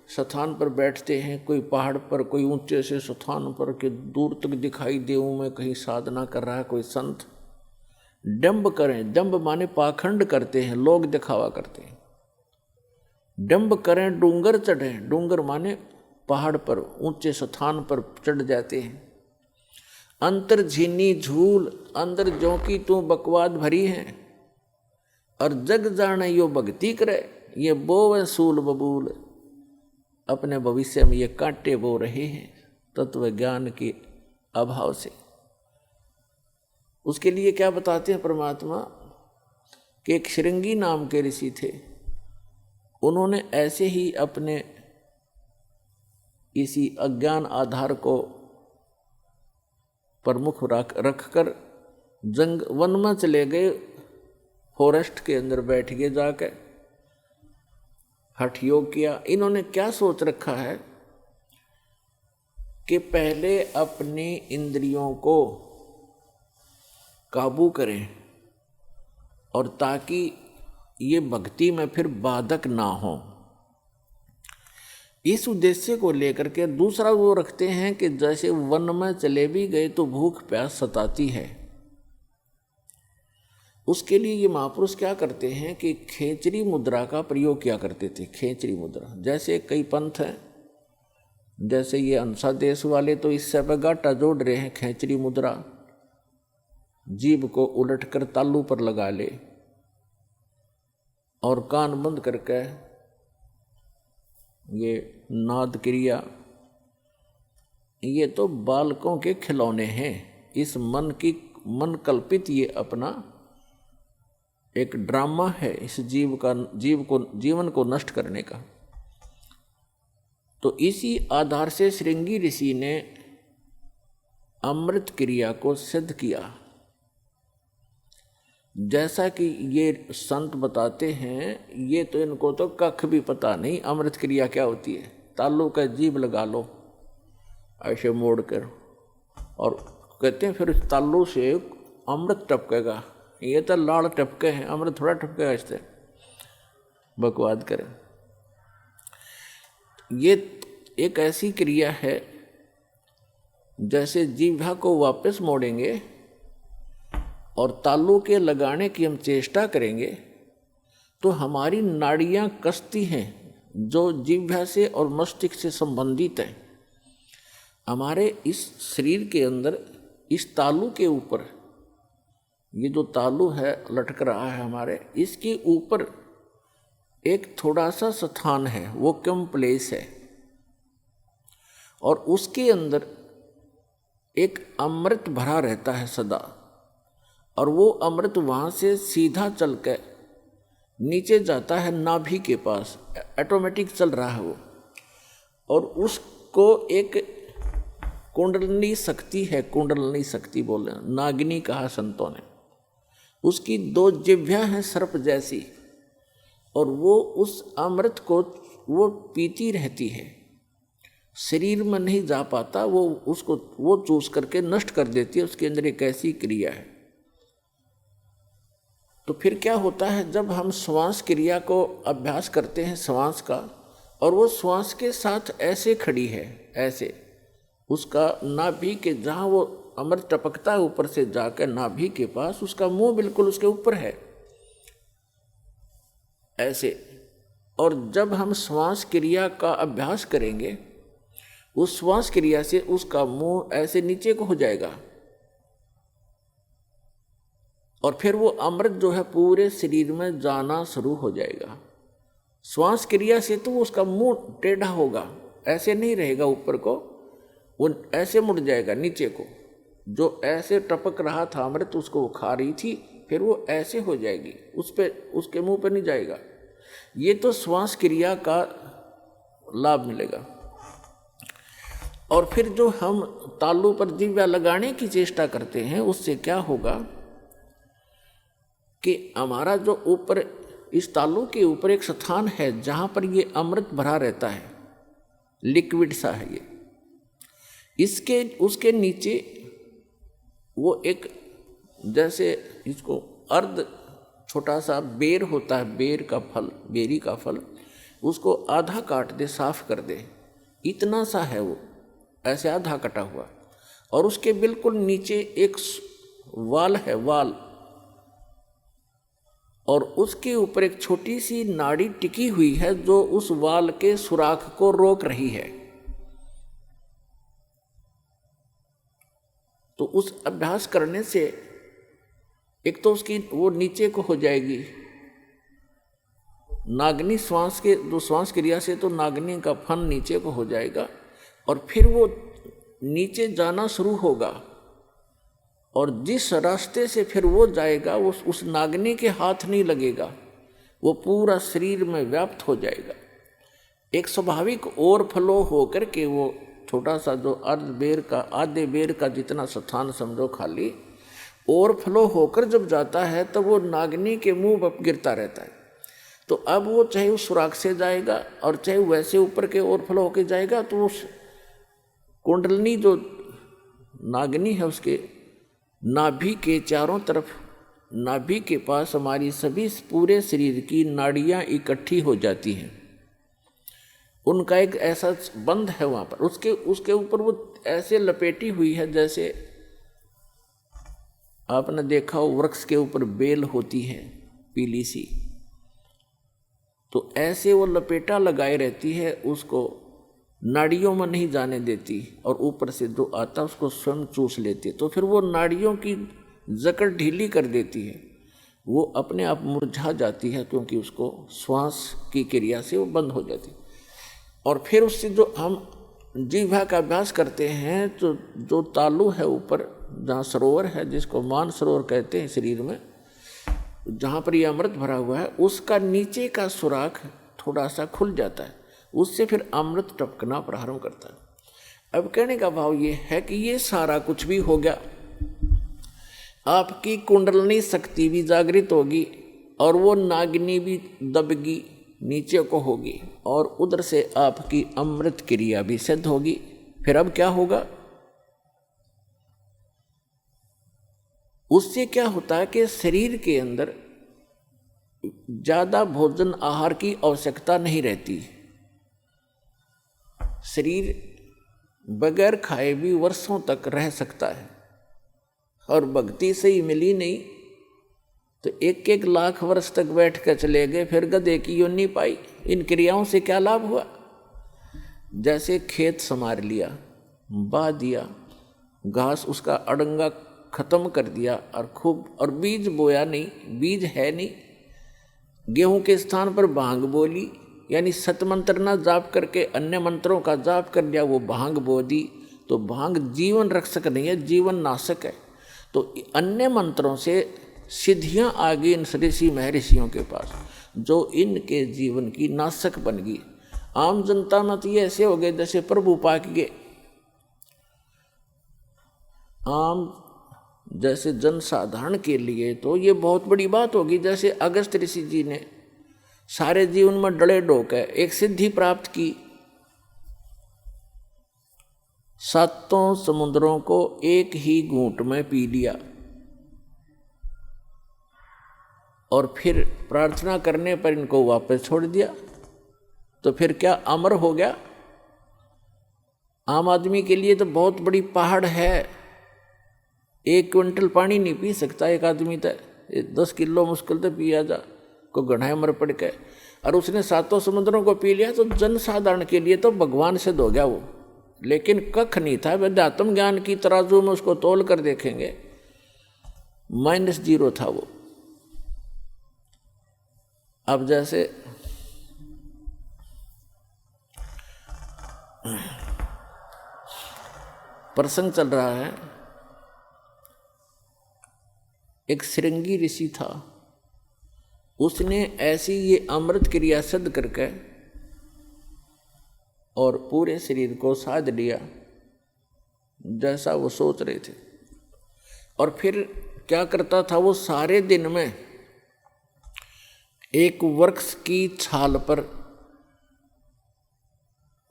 [SPEAKER 2] स्थान पर बैठते हैं, कोई पहाड़ पर, कोई ऊंचे से स्थान पर कि दूर तक दिखाई देऊं मैं, कहीं साधना कर रहा है कोई संत। डंब करें, डंब माने पाखंड करते हैं, लोग दिखावा करते हैं। डंब करें डूंगर चढ़े, डूंगर माने पहाड़ पर ऊंचे स्थान पर चढ़ जाते हैं। अंतर झीनी झूल, अंदर ज्यों की तू बकवाद भरी है, और जग जाने यो भक्ति करे, ये बोवे सूल बबूल। अपने भविष्य में ये कांटे बो रहे हैं तत्व ज्ञान के अभाव से। उसके लिए क्या बताते हैं परमात्मा कि एक श्रृंगी नाम के ऋषि थे, उन्होंने ऐसे ही अपने इसी अज्ञान आधार को प्रमुख रखकर जंग वन में चले गए, फॉरेस्ट के अंदर बैठ गए जाकर, हठ योग किया। इन्होंने क्या सोच रखा है कि पहले अपनी इंद्रियों को काबू करें, और ताकि ये भक्ति में फिर बाधक ना हो। इस उद्देश्य को लेकर के दूसरा वो रखते हैं कि जैसे वन में चले भी गए तो भूख प्यास सताती है। उसके लिए ये महापुरुष क्या करते हैं कि खेचरी मुद्रा का प्रयोग किया करते थे। खेचरी मुद्रा, जैसे कई पंथ हैं, जैसे ये अंसा देश वाले तो इससे पे गाटा जोड़ रहे हैं। खेचरी मुद्रा, जीभ को उलटकर तालू पर लगा ले और कान बंद करके ये नाद क्रिया, ये तो बालकों के खिलौने हैं। इस मन कल्पित ये अपना एक ड्रामा है, इस जीवन को नष्ट करने का। तो इसी आधार से श्रृंगी ऋषि ने अमृत क्रिया को सिद्ध किया। जैसा कि ये संत बताते हैं, ये तो इनको तो कख भी पता नहीं अमृत क्रिया क्या होती है। तालू का जीभ लगा लो ऐसे मोड़ कर, और कहते हैं फिर तालू से अमृत टपकेगा। ये तो लाड़ टपके हैं, अमृत थोड़ा टपकेगा इससे, बकवाद करें। ये एक ऐसी क्रिया है जैसे जीभा को वापस मोड़ेंगे और तालू के लगाने की हम चेष्टा करेंगे तो हमारी नाड़ियां कसती हैं जो जीभा से और मस्तिष्क से संबंधित है। हमारे इस शरीर के अंदर इस तालू के ऊपर, ये जो तालू है लटक रहा है हमारे, इसके ऊपर एक थोड़ा सा स्थान है, वो कम प्लेस है, और उसके अंदर एक अमृत भरा रहता है सदा। और वो अमृत वहाँ से सीधा चल के नीचे जाता है नाभि के पास, ऑटोमेटिक चल रहा है वो। और उसको एक कुंडलनी शक्ति है, कुंडलनी शक्ति बोले, नागिनी कहा संतों ने। उसकी 2 जिह्वा हैं सर्प जैसी, और वो उस अमृत को वो पीती रहती है, शरीर में नहीं जा पाता, वो चूस करके नष्ट कर देती है। उसके अंदर एक ऐसी क्रिया है। तो फिर क्या होता है, जब हम श्वास क्रिया को अभ्यास करते हैं श्वास का, और वो श्वास के साथ ऐसे खड़ी है, ऐसे उसका नाभि के जहाँ वो अमृत टपकता है ऊपर से जाकर नाभि के पास, उसका मुंह बिल्कुल उसके ऊपर है ऐसे। और जब हम श्वास क्रिया का अभ्यास करेंगे, उस श्वास क्रिया से उसका मुंह ऐसे नीचे को हो जाएगा, और फिर वो अमृत जो है पूरे शरीर में जाना शुरू हो जाएगा। श्वास क्रिया से तो उसका मुंह टेढ़ा होगा, ऐसे नहीं रहेगा ऊपर को, वो ऐसे मुड़ जाएगा नीचे को। जो ऐसे टपक रहा था अमृत, उसको वो खा रही थी, फिर वो ऐसे हो जाएगी, उस पे उसके मुंह पे नहीं जाएगा। ये तो श्वास क्रिया का लाभ मिलेगा। और फिर जो हम तालू पर जिह्वा लगाने की चेष्टा करते हैं, उससे क्या होगा कि हमारा जो ऊपर इस तालु के ऊपर एक स्थान है जहाँ पर ये अमृत भरा रहता है, लिक्विड सा है ये। इसके उसके नीचे वो एक जैसे इसको अर्ध छोटा सा बेर होता है, बेर का फल, बेरी का फल, उसको आधा काट दे, साफ कर दे, इतना सा है वो, ऐसे आधा कटा हुआ। और उसके बिल्कुल नीचे एक वाल है, वाल, और उसके ऊपर एक छोटी सी नाड़ी टिकी हुई है जो उस वाल के सुराख को रोक रही है। तो उस अभ्यास करने से एक तो उसकी वो नीचे को हो जाएगी नागनी श्वास के, जो श्वास क्रिया से तो नागनी का फन नीचे को हो जाएगा, और फिर वो नीचे जाना शुरू होगा, और जिस रास्ते से फिर वो जाएगा वो उस नागनी के हाथ नहीं लगेगा, वो पूरा शरीर में व्याप्त हो जाएगा। एक स्वाभाविक ओवरफ्लो होकर के वो छोटा सा जो अर्ध बेर का, आधे बेर का जितना स्थान समझो खाली, ओवरफ्लो होकर जब जाता है तो वो नागनी के मुंह पर गिरता रहता है। तो अब वो चाहे उस सुराख से जाएगा और चाहे वैसे ऊपर के ओवरफ्लो होकर जाएगा, तो उस कुंडलनी जो नागनी है उसके नाभि के चारों तरफ, नाभि के पास हमारी सभी पूरे शरीर की नाड़ियाँ इकट्ठी हो जाती हैं। उनका एक ऐसा बंध है वहाँ पर, उसके ऊपर वो ऐसे लपेटी हुई है जैसे आपने देखा हो वृक्ष के ऊपर बेल होती है पीली सी, तो ऐसे वो लपेटा लगाए रहती है, उसको नाड़ियों में नहीं जाने देती, और ऊपर से जो आता उसको स्वयं चूस लेती है। तो फिर वो नाड़ियों की जकड़ ढीली कर देती है, वो अपने आप मुरझा जाती है, क्योंकि उसको श्वास की क्रिया से वो बंद हो जाती है। और फिर उससे जो हम जीवा का अभ्यास करते हैं, तो जो तालु है ऊपर जहाँ सरोवर है, जिसको मान सरोवर कहते हैं शरीर में, जहाँ पर ये अमृत भरा हुआ है, उसका नीचे का सुराख थोड़ा सा खुल जाता है, उससे फिर अमृत टपकना प्रारंभ करता है। अब कहने का भाव ये है कि ये सारा कुछ भी हो गया, आपकी कुंडलनी शक्ति भी जागृत होगी, और वो नागिनी भी दबगी, नीचे को होगी, और उधर से आपकी अमृत क्रिया भी सिद्ध होगी। फिर अब क्या होगा, उससे क्या होता है कि शरीर के अंदर ज़्यादा भोजन आहार की आवश्यकता नहीं रहती। शरीर बगैर खाए भी वर्षों तक रह सकता है, और भक्ति से ही मिली नहीं तो 1-1 लाख वर्ष तक बैठ कर चले गए, फिर गधे की योनि पाई। इन क्रियाओं से क्या लाभ हुआ? जैसे खेत संवार लिया, बा दिया, घास उसका अड़ंगा खत्म कर दिया, और खूब, और बीज बोया नहीं, बीज है नहीं, गेहूं के स्थान पर भांग बोली, यानी सतमंत्र ना जाप करके अन्य मंत्रों का जाप कर लिया, वो भांग बो दी। तो भांग जीवन रक्षक नहीं है, जीवन नाशक है। तो अन्य मंत्रों से सिद्धियां आ गई इन ऋषि महर्षियों के पास, जो इनके जीवन की नाशक बन गई। आम जनता में तो ये ऐसे हो गए जैसे प्रभु पाक गए। आम जैसे जनसाधारण के लिए तो ये बहुत बड़ी बात होगी। जैसे अगस्त ऋषि जी ने सारे जीवन में डड़े डोक है एक सिद्धि प्राप्त की, 7 समुद्रों को एक ही घूंट में पी लिया, और फिर प्रार्थना करने पर इनको वापस छोड़ दिया। तो फिर क्या अमर हो गया? आम आदमी के लिए तो बहुत बड़ी पहाड़ है, 1 क्विंटल पानी नहीं पी सकता एक आदमी, तो 10 किलो मुश्किल तो पिया जा को गढ़ाई मर पड़ के, और उसने 7 समुद्रों को पी लिया। तो जनसाधारण के लिए तो भगवान सिद्ध हो गया वो, लेकिन कख नहीं था। वेदात्म ज्ञान की तराजू में उसको तोल कर देखेंगे, -0 था वो। अब जैसे प्रसंग चल रहा है, एक श्रृंगी ऋषि था, उसने ऐसी ये अमृत क्रिया सिद्ध करके और पूरे शरीर को साध लिया जैसा वो सोच रहे थे। और फिर क्या करता था वो, सारे दिन में एक वृक्ष की छाल पर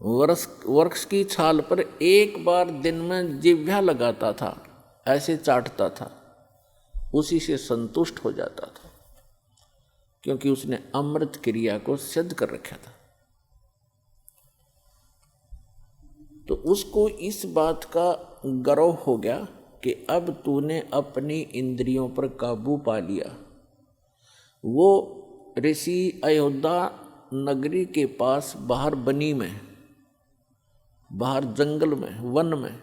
[SPEAKER 2] वृक्ष की छाल पर एक बार दिन में जिह्वा लगाता था, ऐसे चाटता था, उसी से संतुष्ट हो जाता था, क्योंकि उसने अमृत क्रिया को सिद्ध कर रखा था। तो उसको इस बात का गर्व हो गया कि अब तूने अपनी इंद्रियों पर काबू पा लिया। वो ऋषि अयोध्या नगरी के पास बाहर बनी में, बाहर जंगल में, वन में,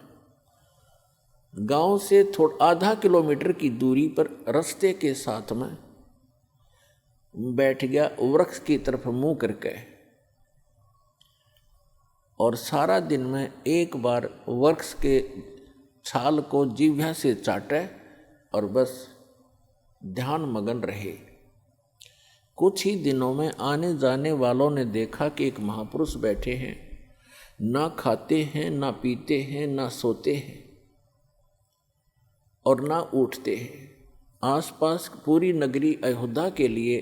[SPEAKER 2] गांव से आधा किलोमीटर की दूरी पर रास्ते के साथ में बैठ गया, वृक्ष की तरफ मुंह करके, और सारा दिन में एक बार वृक्ष के छाल को जिह्वा से चाटे और बस ध्यान मगन रहे। कुछ ही दिनों में आने जाने वालों ने देखा कि एक महापुरुष बैठे हैं, ना खाते हैं, ना पीते हैं, ना सोते हैं और ना उठते हैं। आसपास पूरी नगरी अयोध्या के लिए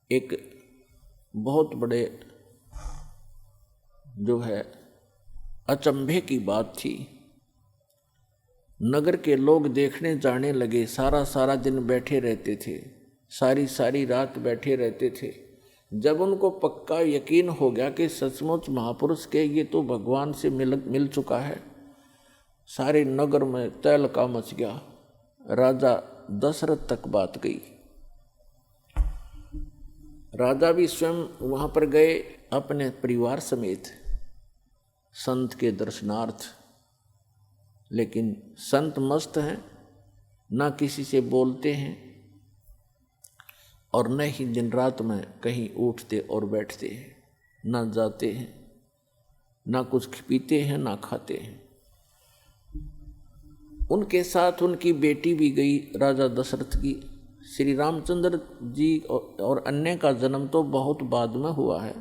[SPEAKER 2] एक बहुत बड़े जो है अचंभे की बात थी। नगर के लोग देखने जाने लगे, सारा सारा दिन बैठे रहते थे, सारी सारी रात बैठे रहते थे। जब उनको पक्का यकीन हो गया कि सचमुच महापुरुष के ये तो भगवान से मिल चुका है, सारे नगर में तहलका मच गया। राजा दशरथ तक बात गई। राजा भी स्वयं वहाँ पर गए अपने परिवार समेत संत के दर्शनार्थ, लेकिन संत मस्त हैं, ना किसी से बोलते हैं और न ही दिन रात में कहीं उठते और बैठते हैं, ना जाते हैं, ना कुछ पीते हैं, ना खाते हैं। उनके साथ उनकी बेटी भी गई राजा दशरथ की। श्री रामचंद्र जी और अन्य का जन्म तो बहुत बाद में हुआ है।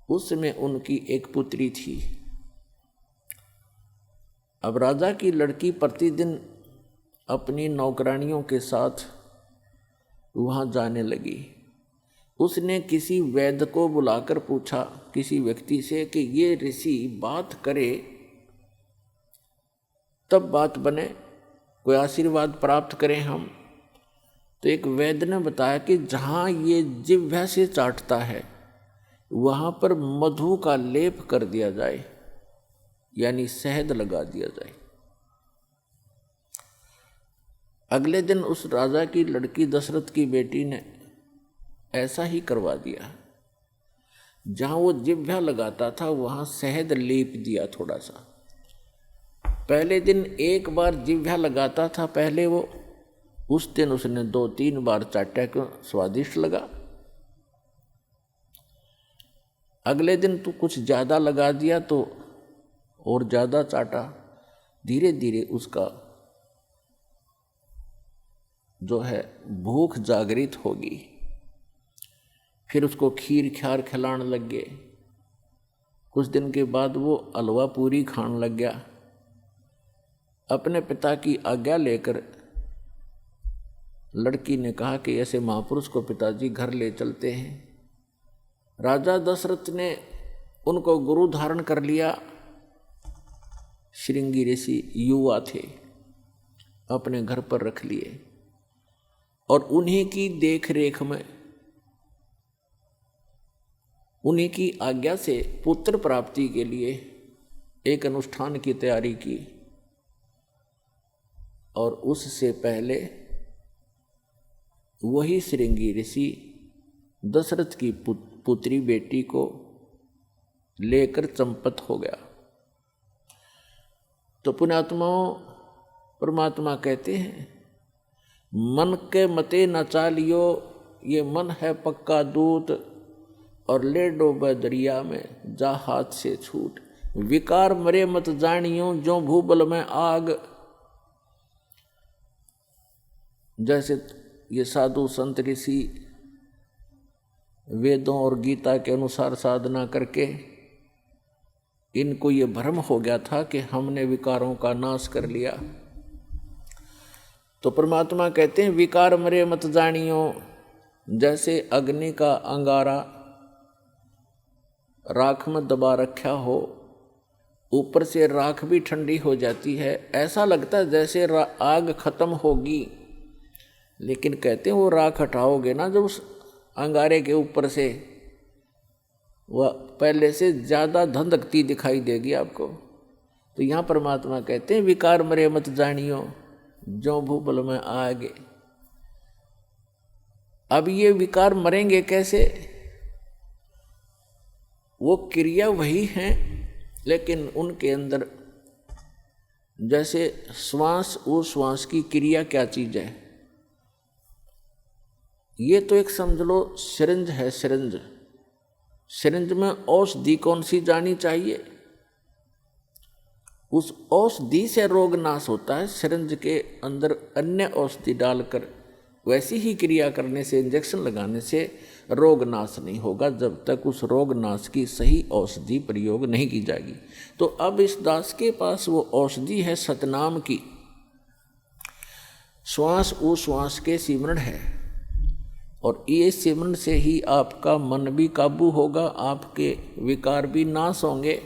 [SPEAKER 2] उसमें उनकी एक पुत्री थी। अब राजा की लड़की प्रतिदिन अपनी नौकरानियों के साथ वहाँ जाने लगी। उसने किसी वैद्य को बुलाकर पूछा किसी व्यक्ति से कि ये ऋषि बात करे तब बात बने, कोई आशीर्वाद प्राप्त करें हम। तो एक वैद्य ने बताया कि जहाँ ये जिह्वा से चाटता है वहाँ पर मधु का लेप कर दिया जाए, यानी शहद लगा दिया जाए। अगले दिन उस राजा की लड़की दशरथ की बेटी ने ऐसा ही करवा दिया। जहाँ वो जिह्वा लगाता था वहाँ शहद लेप दिया थोड़ा सा। पहले दिन एक बार जिह्वा लगाता था, पहले वो उस दिन उसने 2-3 बार चाटा क्यों स्वादिष्ट लगा। अगले दिन तो कुछ ज़्यादा लगा दिया तो और ज़्यादा चाटा। धीरे धीरे उसका जो है भूख जागृत होगी। फिर उसको खीर ख्यार खिलाने लग गए। कुछ दिन के बाद वो हलवा पूरी खाने लग गया। अपने पिता की आज्ञा लेकर लड़की ने कहा कि ऐसे महापुरुष को पिताजी घर ले चलते हैं। राजा दशरथ ने उनको गुरु धारण कर लिया। श्रृंगी ऋषि युवा थे, अपने घर पर रख लिए और उन्हीं की देख रेख में, उन्हीं की आज्ञा से पुत्र प्राप्ति के लिए एक अनुष्ठान की तैयारी की। और उससे पहले वही श्रृंगी ऋषि दशरथ की पुत्री बेटी को लेकर चंपत हो गया। तो पुण्यात्माओं, परमात्मा कहते हैं मन के मते न चालियो, ये मन है पक्का दूत, और ले डोबे दरिया में जा हाथ से छूट। विकार मरे मत जानियो, जो भूबल में आग। जैसे ये साधु संत ऋषि वेदों और गीता के अनुसार साधना करके इनको ये भ्रम हो गया था कि हमने विकारों का नाश कर लिया। तो परमात्मा कहते हैं विकार मरे मत जानियो। जैसे अग्नि का अंगारा राख में दबा रखा हो, ऊपर से राख भी ठंडी हो जाती है, ऐसा लगता है जैसे आग खत्म होगी, लेकिन कहते हैं वो राख हटाओगे ना जब उस अंगारे के ऊपर से, वह पहले से ज़्यादा धधकती दिखाई देगी आपको। तो यहाँ परमात्मा कहते हैं विकार मरे मत जानियो, जो भूबल में आगे। अब ये विकार मरेंगे कैसे? वो क्रिया वही हैं, लेकिन उनके अंदर जैसे श्वास उश्वास की क्रिया क्या चीज है, ये तो एक समझ लो सिरिंज है। सिरिंज में औषधि कौन सी जानी चाहिए, उस औषधि से रोग नाश होता है। सिरिंज के अंदर अन्य औषधि डालकर वैसी ही क्रिया करने से, इंजेक्शन लगाने से रोग नाश नहीं होगा जब तक उस रोग नाश की सही औषधि प्रयोग नहीं की जाएगी। तो अब इस दास के पास वो औषधि है सतनाम की, श्वास उश्वास के सिमरण है, और ये सिमरण से ही आपका मन भी काबू होगा, आपके विकार भी नाश होंगे।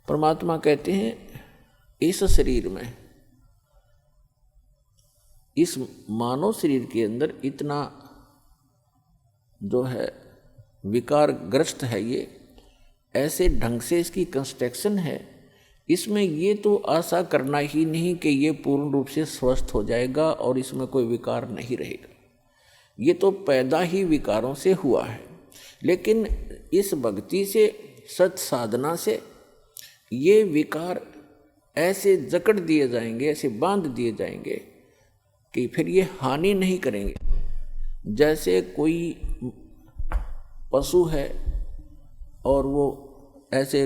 [SPEAKER 2] परमात्मा कहते हैं इस शरीर में, इस मानव शरीर के अंदर इतना जो है विकार ग्रस्त है, ये ऐसे ढंग से इसकी कंस्ट्रक्शन है, इसमें ये तो आशा करना ही नहीं कि ये पूर्ण रूप से स्वस्थ हो जाएगा और इसमें कोई विकार नहीं रहेगा। ये तो पैदा ही विकारों से हुआ है, लेकिन इस भक्ति से, सत साधना से ये विकार ऐसे जकड़ दिए जाएंगे, ऐसे बांध दिए जाएंगे कि फिर ये हानि नहीं करेंगे। जैसे कोई पशु है और वो ऐसे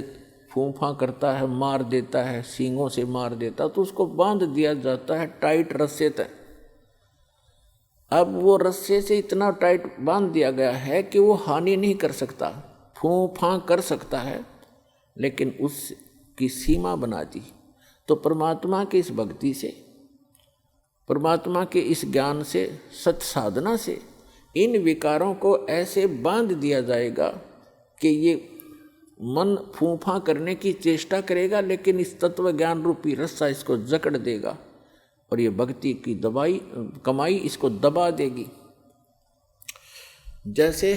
[SPEAKER 2] फूंफा करता है, मार देता है, सींगों से मार देता है, तो उसको बांध दिया जाता है टाइट रस्से तक। अब वो रस्से से इतना टाइट बांध दिया गया है कि वो हानि नहीं कर सकता, फूंफा कर सकता है, लेकिन उसकी सीमा बना दी। तो परमात्मा की इस भक्ति से, परमात्मा के इस ज्ञान से, सत साधना से इन विकारों को ऐसे बांध दिया जाएगा कि ये मन फूंफा करने की चेष्टा करेगा, लेकिन इस तत्व ज्ञान रूपी रस्सा इसको जकड़ देगा और ये भक्ति की कमाई इसको दबा देगी। जैसे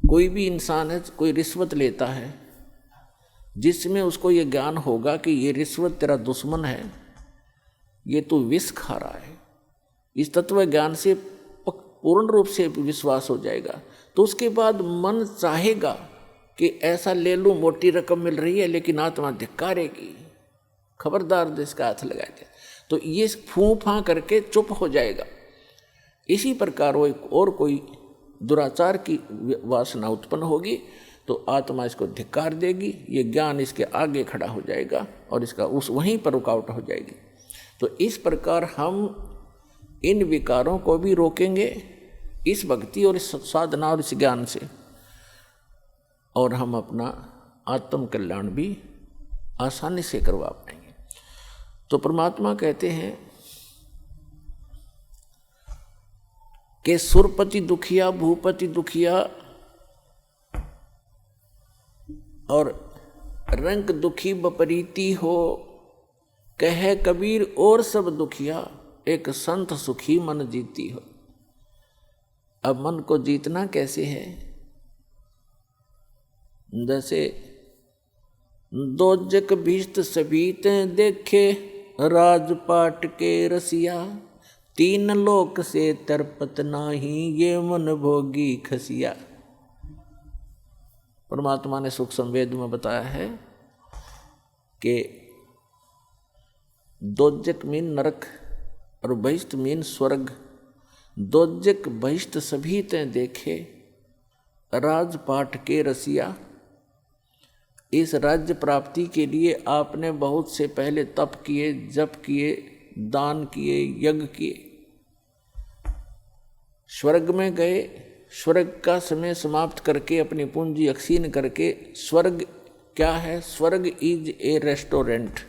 [SPEAKER 2] कोई भी इंसान है, कोई रिश्वत लेता है, जिसमें उसको ये ज्ञान होगा कि ये रिश्वत तेरा दुश्मन है, ये तो विष खा रहा है, इस तत्व ज्ञान से पूर्ण रूप से विश्वास हो जाएगा, तो उसके बाद मन चाहेगा कि ऐसा ले लूं, मोटी रकम मिल रही है, लेकिन आत्मा धिक्कारेगी, खबरदार इसका हाथ लगा दे, तो ये फूंफा करके चुप हो जाएगा। इसी प्रकार वो और कोई दुराचार की वासना उत्पन्न होगी तो आत्मा इसको धिक्कार देगी, ये ज्ञान इसके आगे खड़ा हो जाएगा और इसका वहीं पर रुकावट हो जाएगी। तो इस प्रकार हम इन विकारों को भी रोकेंगे इस भक्ति और इस साधना और इस ज्ञान से, और हम अपना आत्म कल्याण भी आसानी से करवा पाएंगे। तो परमात्मा कहते हैं कि सुरपति दुखिया भूपति दुखिया और रंग दुखी बपरीती हो, कहे कबीर और सब दुखिया, एक संत सुखी मन जीती हो। अब मन को जीतना कैसे है? जैसे दोजक भीष्ट सबीत देखे, राजपाट के रसिया, तीन लोक से तरपत नाही, ये मन भोगी खसिया। परमात्मा ने सुख संवेद में बताया है कि दोजक मीन नरक और बहिष्ट मीन स्वर्ग। दोजक बहिष्ट सभी ते देखे, राजपाट के रसिया। इस राज्य प्राप्ति के लिए आपने बहुत से पहले तप किए, जप किए, दान किए, यज्ञ किए, स्वर्ग में गए, स्वर्ग का समय समाप्त करके अपनी पूंजी अक्षीण करके, स्वर्ग क्या है? स्वर्ग इज ए रेस्टोरेंट।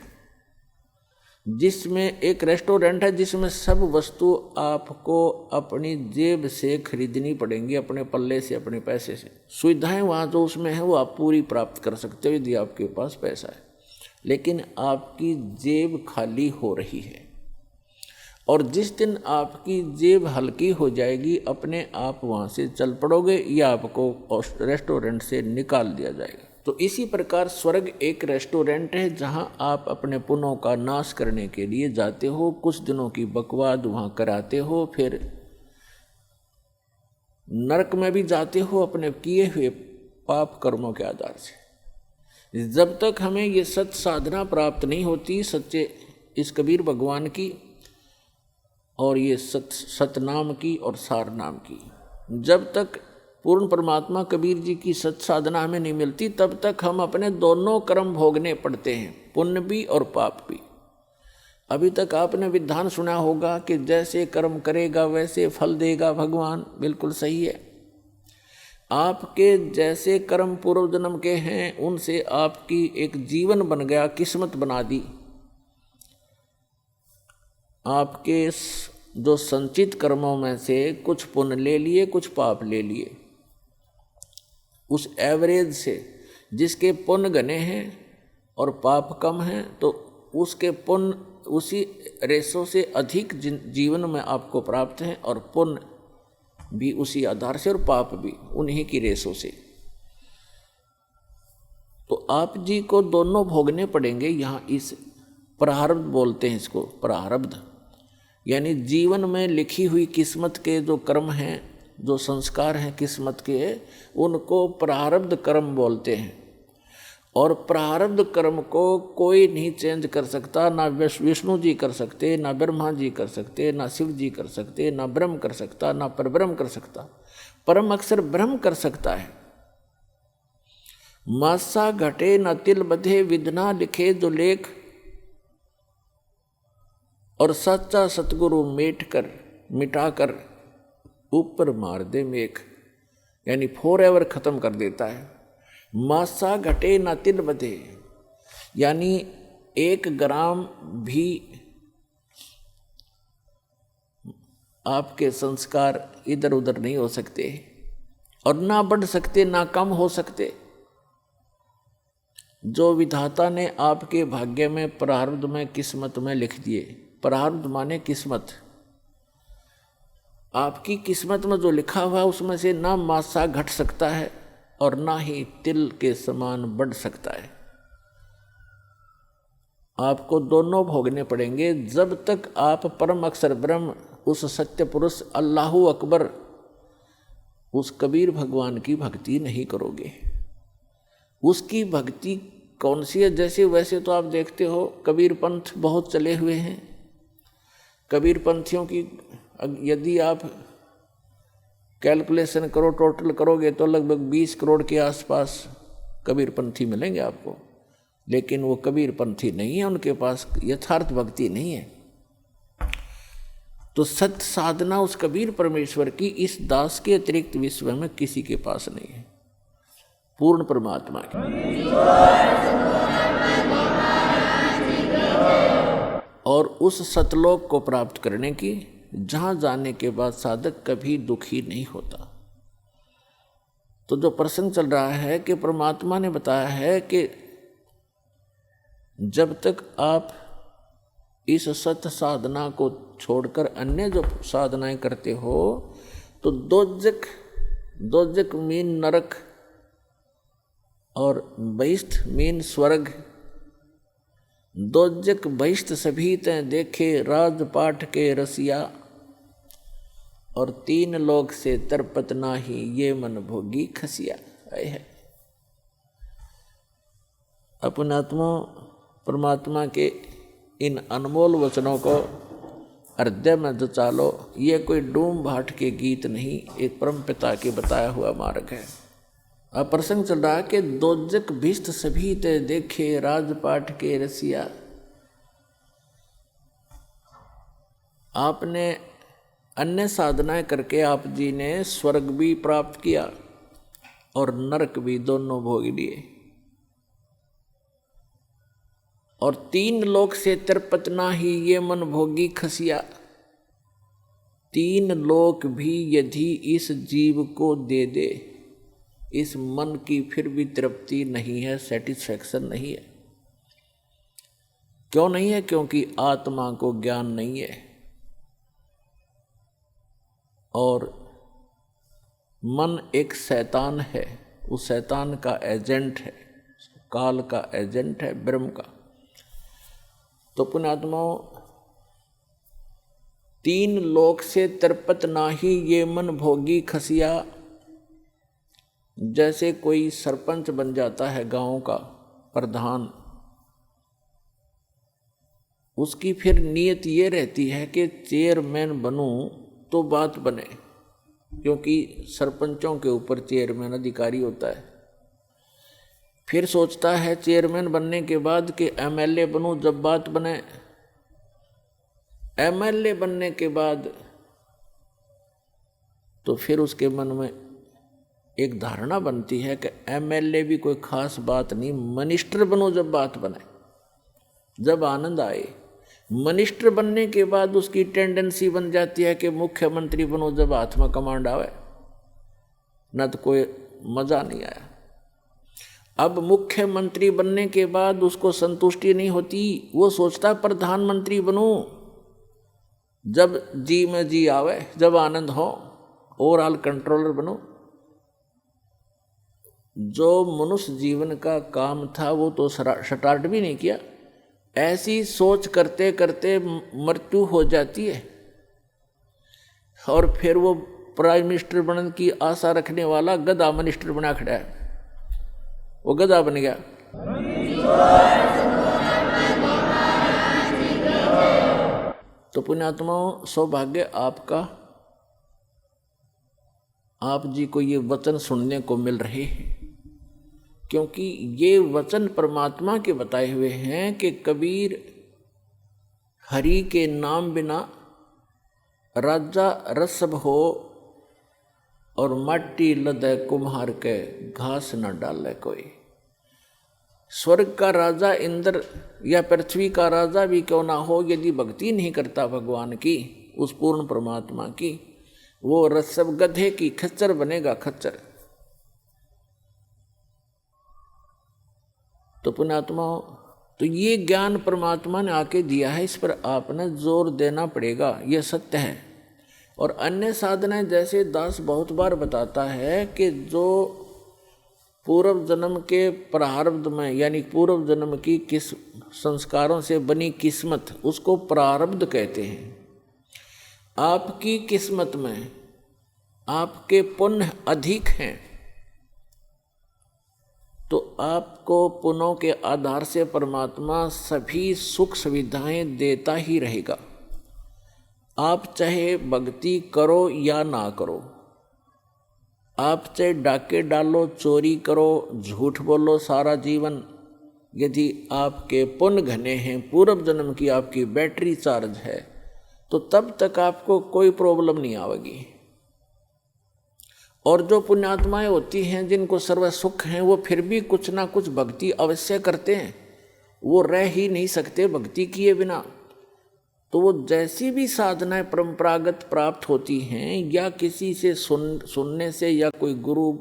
[SPEAKER 2] जिसमें एक रेस्टोरेंट है जिसमें सब वस्तु आपको अपनी जेब से खरीदनी पड़ेंगी, अपने पल्ले से, अपने पैसे से। सुविधाएं वहाँ जो उसमें है वो आप पूरी प्राप्त कर सकते हो यदि आपके पास पैसा है, लेकिन आपकी जेब खाली हो रही है। और जिस दिन आपकी जेब हल्की हो जाएगी अपने आप वहाँ से चल पड़ोगे या आपको रेस्टोरेंट से निकाल दिया जाएगा। तो इसी प्रकार स्वर्ग एक रेस्टोरेंट है जहाँ आप अपने पुण्यों का नाश करने के लिए जाते हो, कुछ दिनों की बकवाद वहाँ कराते हो, फिर नरक में भी जाते हो अपने किए हुए पाप कर्मों के आधार से। जब तक हमें ये सत साधना प्राप्त नहीं होती, सच्चे इस कबीर भगवान की और ये सतनाम की और सार नाम की, जब तक पूर्ण परमात्मा कबीर जी की सत साधना हमें नहीं मिलती, तब तक हम अपने दोनों कर्म भोगने पड़ते हैं, पुण्य भी और पाप भी। अभी तक आपने विधान सुना होगा कि जैसे कर्म करेगा वैसे फल देगा भगवान, बिल्कुल सही है। आपके जैसे कर्म पूर्व जन्म के हैं उनसे आपकी एक जीवन बन गया, किस्मत बना दी। आपके जो संचित कर्मों में से कुछ पुण्य ले लिए, कुछ पाप ले लिए, उस एवरेज से जिसके पुण्य घने हैं और पाप कम हैं तो उसके पुण्य उसी रेशों से अधिक जीवन में आपको प्राप्त हैं और पुण्य भी उसी आधार से और पाप भी उन्हीं की रेशों से। तो आप जी को दोनों भोगने पड़ेंगे। यहाँ इस प्रारब्ध बोलते हैं इसको, प्रारब्ध यानी जीवन में लिखी हुई किस्मत के जो कर्म हैं, जो संस्कार हैं किस्मत के, उनको प्रारब्ध कर्म बोलते हैं। और प्रारब्ध कर्म को कोई नहीं चेंज कर सकता, ना विष्णु जी कर सकते, ना ब्रह्मा जी कर सकते, ना शिव जी कर सकते, ना ब्रह्म कर सकता, ना परब्रह्म कर सकता। परम अक्षर ब्रह्म कर सकता है। मासा घटे न तिल बधे, विधना लिखे जो लेख, और सच्चा सतगुरु मिटाकर ऊपर मार दे मेघ, यानी फॉर एवर खत्म कर देता है। मासा घटे ना तिल बधे, यानी 1 ग्राम भी आपके संस्कार इधर उधर नहीं हो सकते और ना बढ़ सकते ना कम हो सकते। जो विधाता ने आपके भाग्य में, प्रारब्ध में, किस्मत में लिख दिए, प्रारब्ध माने किस्मत, आपकी किस्मत में जो लिखा हुआ उसमें से ना मासा घट सकता है और ना ही तिल के समान बढ़ सकता है। आपको दोनों भोगने पड़ेंगे जब तक आप परम अक्षर ब्रह्म, उस सत्य पुरुष अल्लाहु अकबर, उस कबीर भगवान की भक्ति नहीं करोगे। उसकी भक्ति कौन सी है? जैसे वैसे तो आप देखते हो कबीर पंथ बहुत चले हुए हैं। कबीर पंथियों की यदि आप कैलकुलेशन करो, टोटल करोगे तो लगभग 20 करोड़ के आसपास कबीर पंथी मिलेंगे आपको, लेकिन वो कबीर पंथी नहीं है, उनके पास यथार्थ भक्ति नहीं है। तो सत्य साधना उस कबीर परमेश्वर की इस दास के अतिरिक्त विश्व में किसी के पास नहीं है, पूर्ण परमात्मा की। और उस सतलोक को प्राप्त करने की, जहां जाने के बाद साधक कभी दुखी नहीं होता। तो जो प्रसंग चल रहा है कि परमात्मा ने बताया है कि जब तक आप इस सत्य साधना को छोड़कर अन्य जो साधनाएं करते हो तो दोजक मीन नरक और बहिष्ठ मीन स्वर्ग। दोजक बहिष्ठ सभी तें देखे राजपाट के रसिया, और 3 लोक से तरपत नाही ये मन भोगी खसिया। है अपने आत्मा परमात्मा के इन अनमोल वचनों को हृदय में जचा लो। ये कोई डूम भाट के गीत नहीं, एक परम पिता के बताया हुआ मार्ग है। अब प्रसंग चल रहा है कि दोजक भिष्ट सभी ते देखे राजपाट के रसिया। आपने अन्य साधनाएं करके आप जी ने स्वर्ग भी प्राप्त किया और नरक भी, दोनों भोग लिए। और 3 लोक से तृप्त नाही ये मन भोगी खसिया। 3 लोक भी यदि इस जीव को दे दे, इस मन की फिर भी तृप्ति नहीं है, सेटिस्फैक्शन नहीं है। क्यों नहीं है? क्योंकि आत्मा को ज्ञान नहीं है और मन एक शैतान है, उस शैतान का एजेंट है, काल का एजेंट है, ब्रह्म का। तो पुण्यात्माओं, 3 लोक से तृप्त नाही ये मन भोगी खसिया। जैसे कोई सरपंच बन जाता है गांव का प्रधान, उसकी फिर नीयत ये रहती है कि चेयरमैन बनूं तो बात बने, क्योंकि सरपंचों के ऊपर चेयरमैन अधिकारी होता है। फिर सोचता है चेयरमैन बनने के बाद कि एमएलए बनूं जब बात बने। एमएलए बनने के बाद तो फिर उसके मन में एक धारणा बनती है कि एमएलए भी कोई खास बात नहीं, मिनिस्टर बनो जब बात बने, जब आनंद आए। मिनिस्टर बनने के बाद उसकी टेंडेंसी बन जाती है कि मुख्यमंत्री बनो जब हाथ में कमांड आवे, न तो कोई मजा नहीं आया। अब मुख्यमंत्री बनने के बाद उसको संतुष्टि नहीं होती, वो सोचता प्रधानमंत्री बनूं जब जी में जी आवे, जब आनंद हो, ओवरऑल कंट्रोलर बनूं। जो मनुष्य जीवन का काम था वो तो स्टार्ट भी नहीं किया। ऐसी सोच करते करते मृत्यु हो जाती है और फिर वो प्राइम मिनिस्टर बनने की आशा रखने वाला गधा मिनिस्टर बना खड़ा है, वो गधा बन गया। तो पुण्यात्माओं, सौभाग्य आपका, आप जी को ये वचन सुनने को मिल रहे हैं, क्योंकि ये वचन परमात्मा के बताए हुए हैं कि कबीर हरि के नाम बिना राजा रसब हो और माटी लदे कुम्हार के घास न डाले कोई। स्वर्ग का राजा इंद्र या पृथ्वी का राजा भी क्यों ना हो, यदि भक्ति नहीं करता भगवान की, उस पूर्ण परमात्मा की, वो रसब गधे की खच्चर बनेगा, खच्चर। तो पुण्यात्मा, तो ये ज्ञान परमात्मा ने आके दिया है, इस पर आपने जोर देना पड़ेगा, यह सत्य है। और अन्य साधनाएं, जैसे दास बहुत बार बताता है कि जो पूर्व जन्म के प्रारब्ध में, यानी पूर्व जन्म की किस संस्कारों से बनी किस्मत, उसको प्रारब्ध कहते हैं। आपकी किस्मत में आपके पुण्य अधिक हैं तो आपको पुण्यों के आधार से परमात्मा सभी सुख सुविधाएं देता ही रहेगा। आप चाहे भक्ति करो या ना करो, आप चाहे डाके डालो, चोरी करो, झूठ बोलो सारा जीवन, यदि आपके पुण्य घने हैं, पूर्व जन्म की आपकी बैटरी चार्ज है, तो तब तक आपको कोई प्रॉब्लम नहीं आएगी। और जो पुण्यात्माएं होती हैं जिनको सर्व सुख हैं, वो फिर भी कुछ ना कुछ भक्ति अवश्य करते हैं, वो रह ही नहीं सकते भक्ति किए बिना। तो वो जैसी भी साधनाएं परंपरागत प्राप्त होती हैं या किसी से सुनने से या कोई गुरु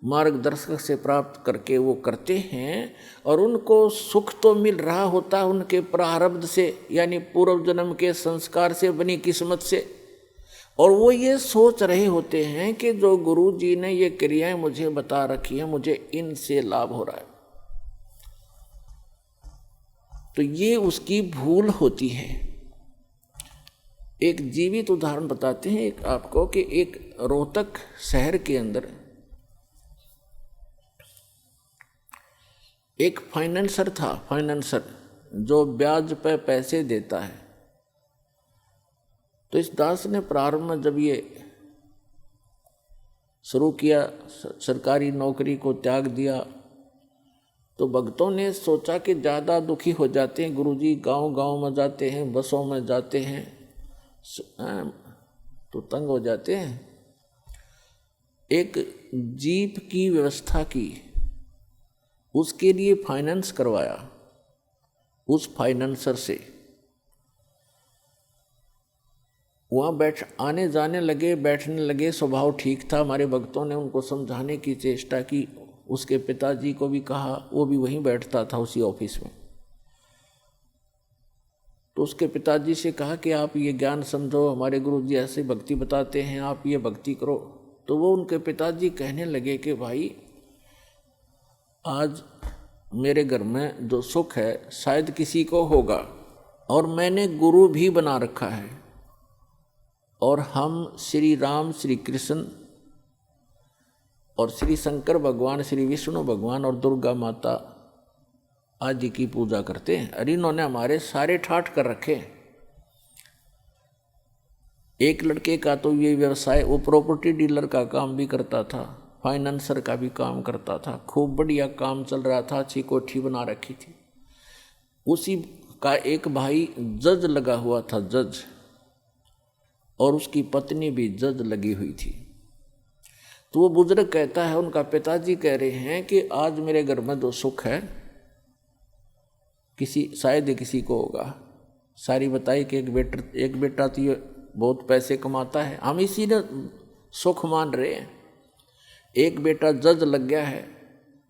[SPEAKER 2] मार्गदर्शक से प्राप्त करके वो करते हैं, और उनको सुख तो मिल रहा होता है उनके प्रारब्ध से, यानी पूर्व जन्म के संस्कार से बनी किस्मत से। और वो ये सोच रहे होते हैं कि जो गुरु जी ने ये क्रियाएं मुझे बता रखी हैं, मुझे इनसे लाभ हो रहा है। तो ये उसकी भूल होती है। एक जीवित उदाहरण बताते हैं एक आपको कि एक रोहतक शहर के अंदर एक फाइनेंसर था, फाइनेंसर जो ब्याज पे पैसे देता है। तो इस दास ने प्रारंभ में जब ये शुरू किया, सरकारी नौकरी को त्याग दिया, तो भक्तों ने सोचा कि ज़्यादा दुखी हो जाते हैं गुरुजी, गांव-गांव में जाते हैं, बसों में जाते हैं, तो तंग हो जाते हैं। एक जीप की व्यवस्था की, उसके लिए फाइनेंस करवाया, उस फाइनेंसर से वहाँ आने जाने लगे, बैठने लगे। स्वभाव ठीक था। हमारे भक्तों ने उनको समझाने की चेष्टा की। उसके पिताजी को भी कहा, वो भी वहीं बैठता था उसी ऑफिस में। तो उसके पिताजी से कहा कि आप ये ज्ञान समझो, हमारे गुरुजी ऐसे भक्ति बताते हैं, आप ये भक्ति करो। तो वो उनके पिताजी कहने लगे कि भाई आज मेरे घर में जो सुख है शायद किसी को होगा, और मैंने गुरु भी बना रखा है, और हम श्री राम, श्री कृष्ण और श्री शंकर भगवान, श्री विष्णु भगवान और दुर्गा माता आदि की पूजा करते हैं। अरे इन्होंने हमारे सारे ठाठ कर रखे। एक लड़के का तो ये व्यवसाय, वो प्रॉपर्टी डीलर का काम भी करता था, फाइनेंसर का भी काम करता था। खूब बढ़िया काम चल रहा था, अच्छी कोठी बना रखी थी। उसी का एक भाई जज लगा हुआ था, जज, और उसकी पत्नी भी जज लगी हुई थी। तो वो बुजुर्ग कहता है, उनका पिताजी कह रहे हैं कि आज मेरे घर में जो सुख है शायद किसी को होगा। सारी बताई कि एक बेटा तो ये बहुत पैसे कमाता है, हम इसी ने सुख मान रहे हैं। एक बेटा जज लग गया है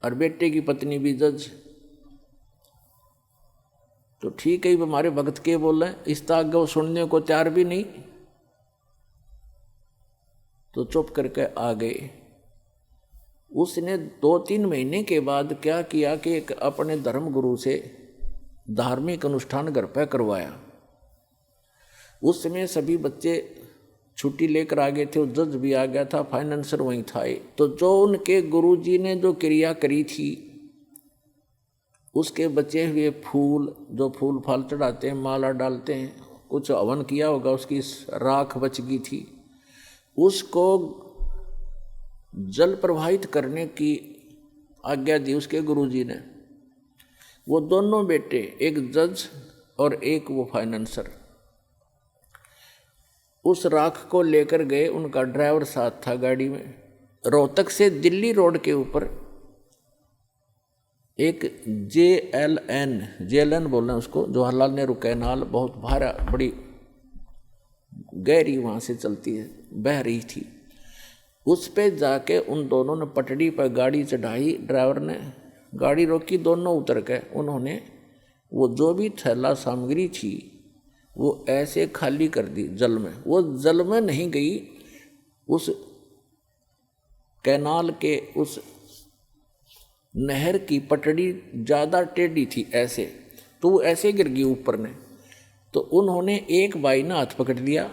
[SPEAKER 2] और बेटे की पत्नी भी जज। तो ठीक है, हमारे भक्त के बोल रहे हैं, इस ताक वो सुनने को तैयार भी नहीं। तो चुप करके आ गए। उसने 2-3 महीने के बाद क्या किया कि एक अपने धर्म गुरु से धार्मिक अनुष्ठान घर पर करवाया। उस समय सभी बच्चे छुट्टी लेकर आ गए थे, वो जज भी आ गया था, फाइनेंसर वहीं था। तो जो उनके गुरुजी ने जो क्रिया करी थी, उसके बचे हुए फूल, जो फूल फाल चढ़ाते हैं, माला डालते हैं, कुछ हवन किया होगा, उसकी राख बच गई थी, उसको जल प्रवाहित करने की आज्ञा दी उसके गुरुजी ने। वो दोनों बेटे, एक जज और एक वो फाइनेंसर, उस राख को लेकर गए। उनका ड्राइवर साथ था गाड़ी में। रोहतक से दिल्ली रोड के ऊपर एक JLN बोल रहे हैं उसको, जवाहरलाल नेहरू कैनाल, बहुत भारा, बड़ी गहरी वहाँ से चलती है, बह रही थी। उस पे जाके उन दोनों ने पटड़ी पर गाड़ी चढ़ाई। ड्राइवर ने गाड़ी रोकी, दोनों उतर गए। उन्होंने वो जो भी थैला सामग्री थी वो ऐसे खाली कर दी जल में। वो जल में नहीं गई, उस कैनाल के उस नहर की पटड़ी ज़्यादा टेढ़ी थी ऐसे, तो वो ऐसे गिर गई ऊपर ने। तो उन्होंने एक भाई ने हाथ पकड़ लिया,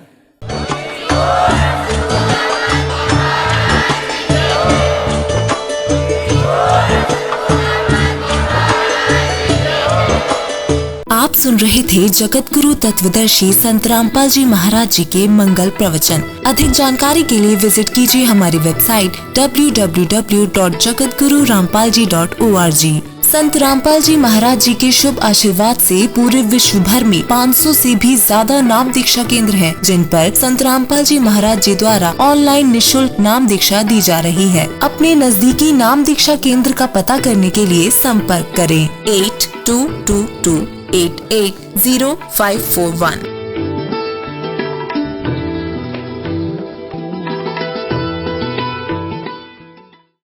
[SPEAKER 3] आप सुन रहे थे जगत गुरु तत्वदर्शी संत रामपाल जी महाराज जी के मंगल प्रवचन। अधिक जानकारी के लिए विजिट कीजिए हमारी वेबसाइट www.jagatgururampalji.org। संत रामपाल जी महाराज जी के शुभ आशीर्वाद से पूरे विश्व भर में 500 से भी ज्यादा नाम दीक्षा केंद्र हैं, जिन पर संत रामपाल जी महाराज जी द्वारा ऑनलाइन निःशुल्क नाम दीक्षा दी जा रही है। अपने नजदीकी नाम दीक्षा केंद्र का पता करने के लिए संपर्क करें 8222880541।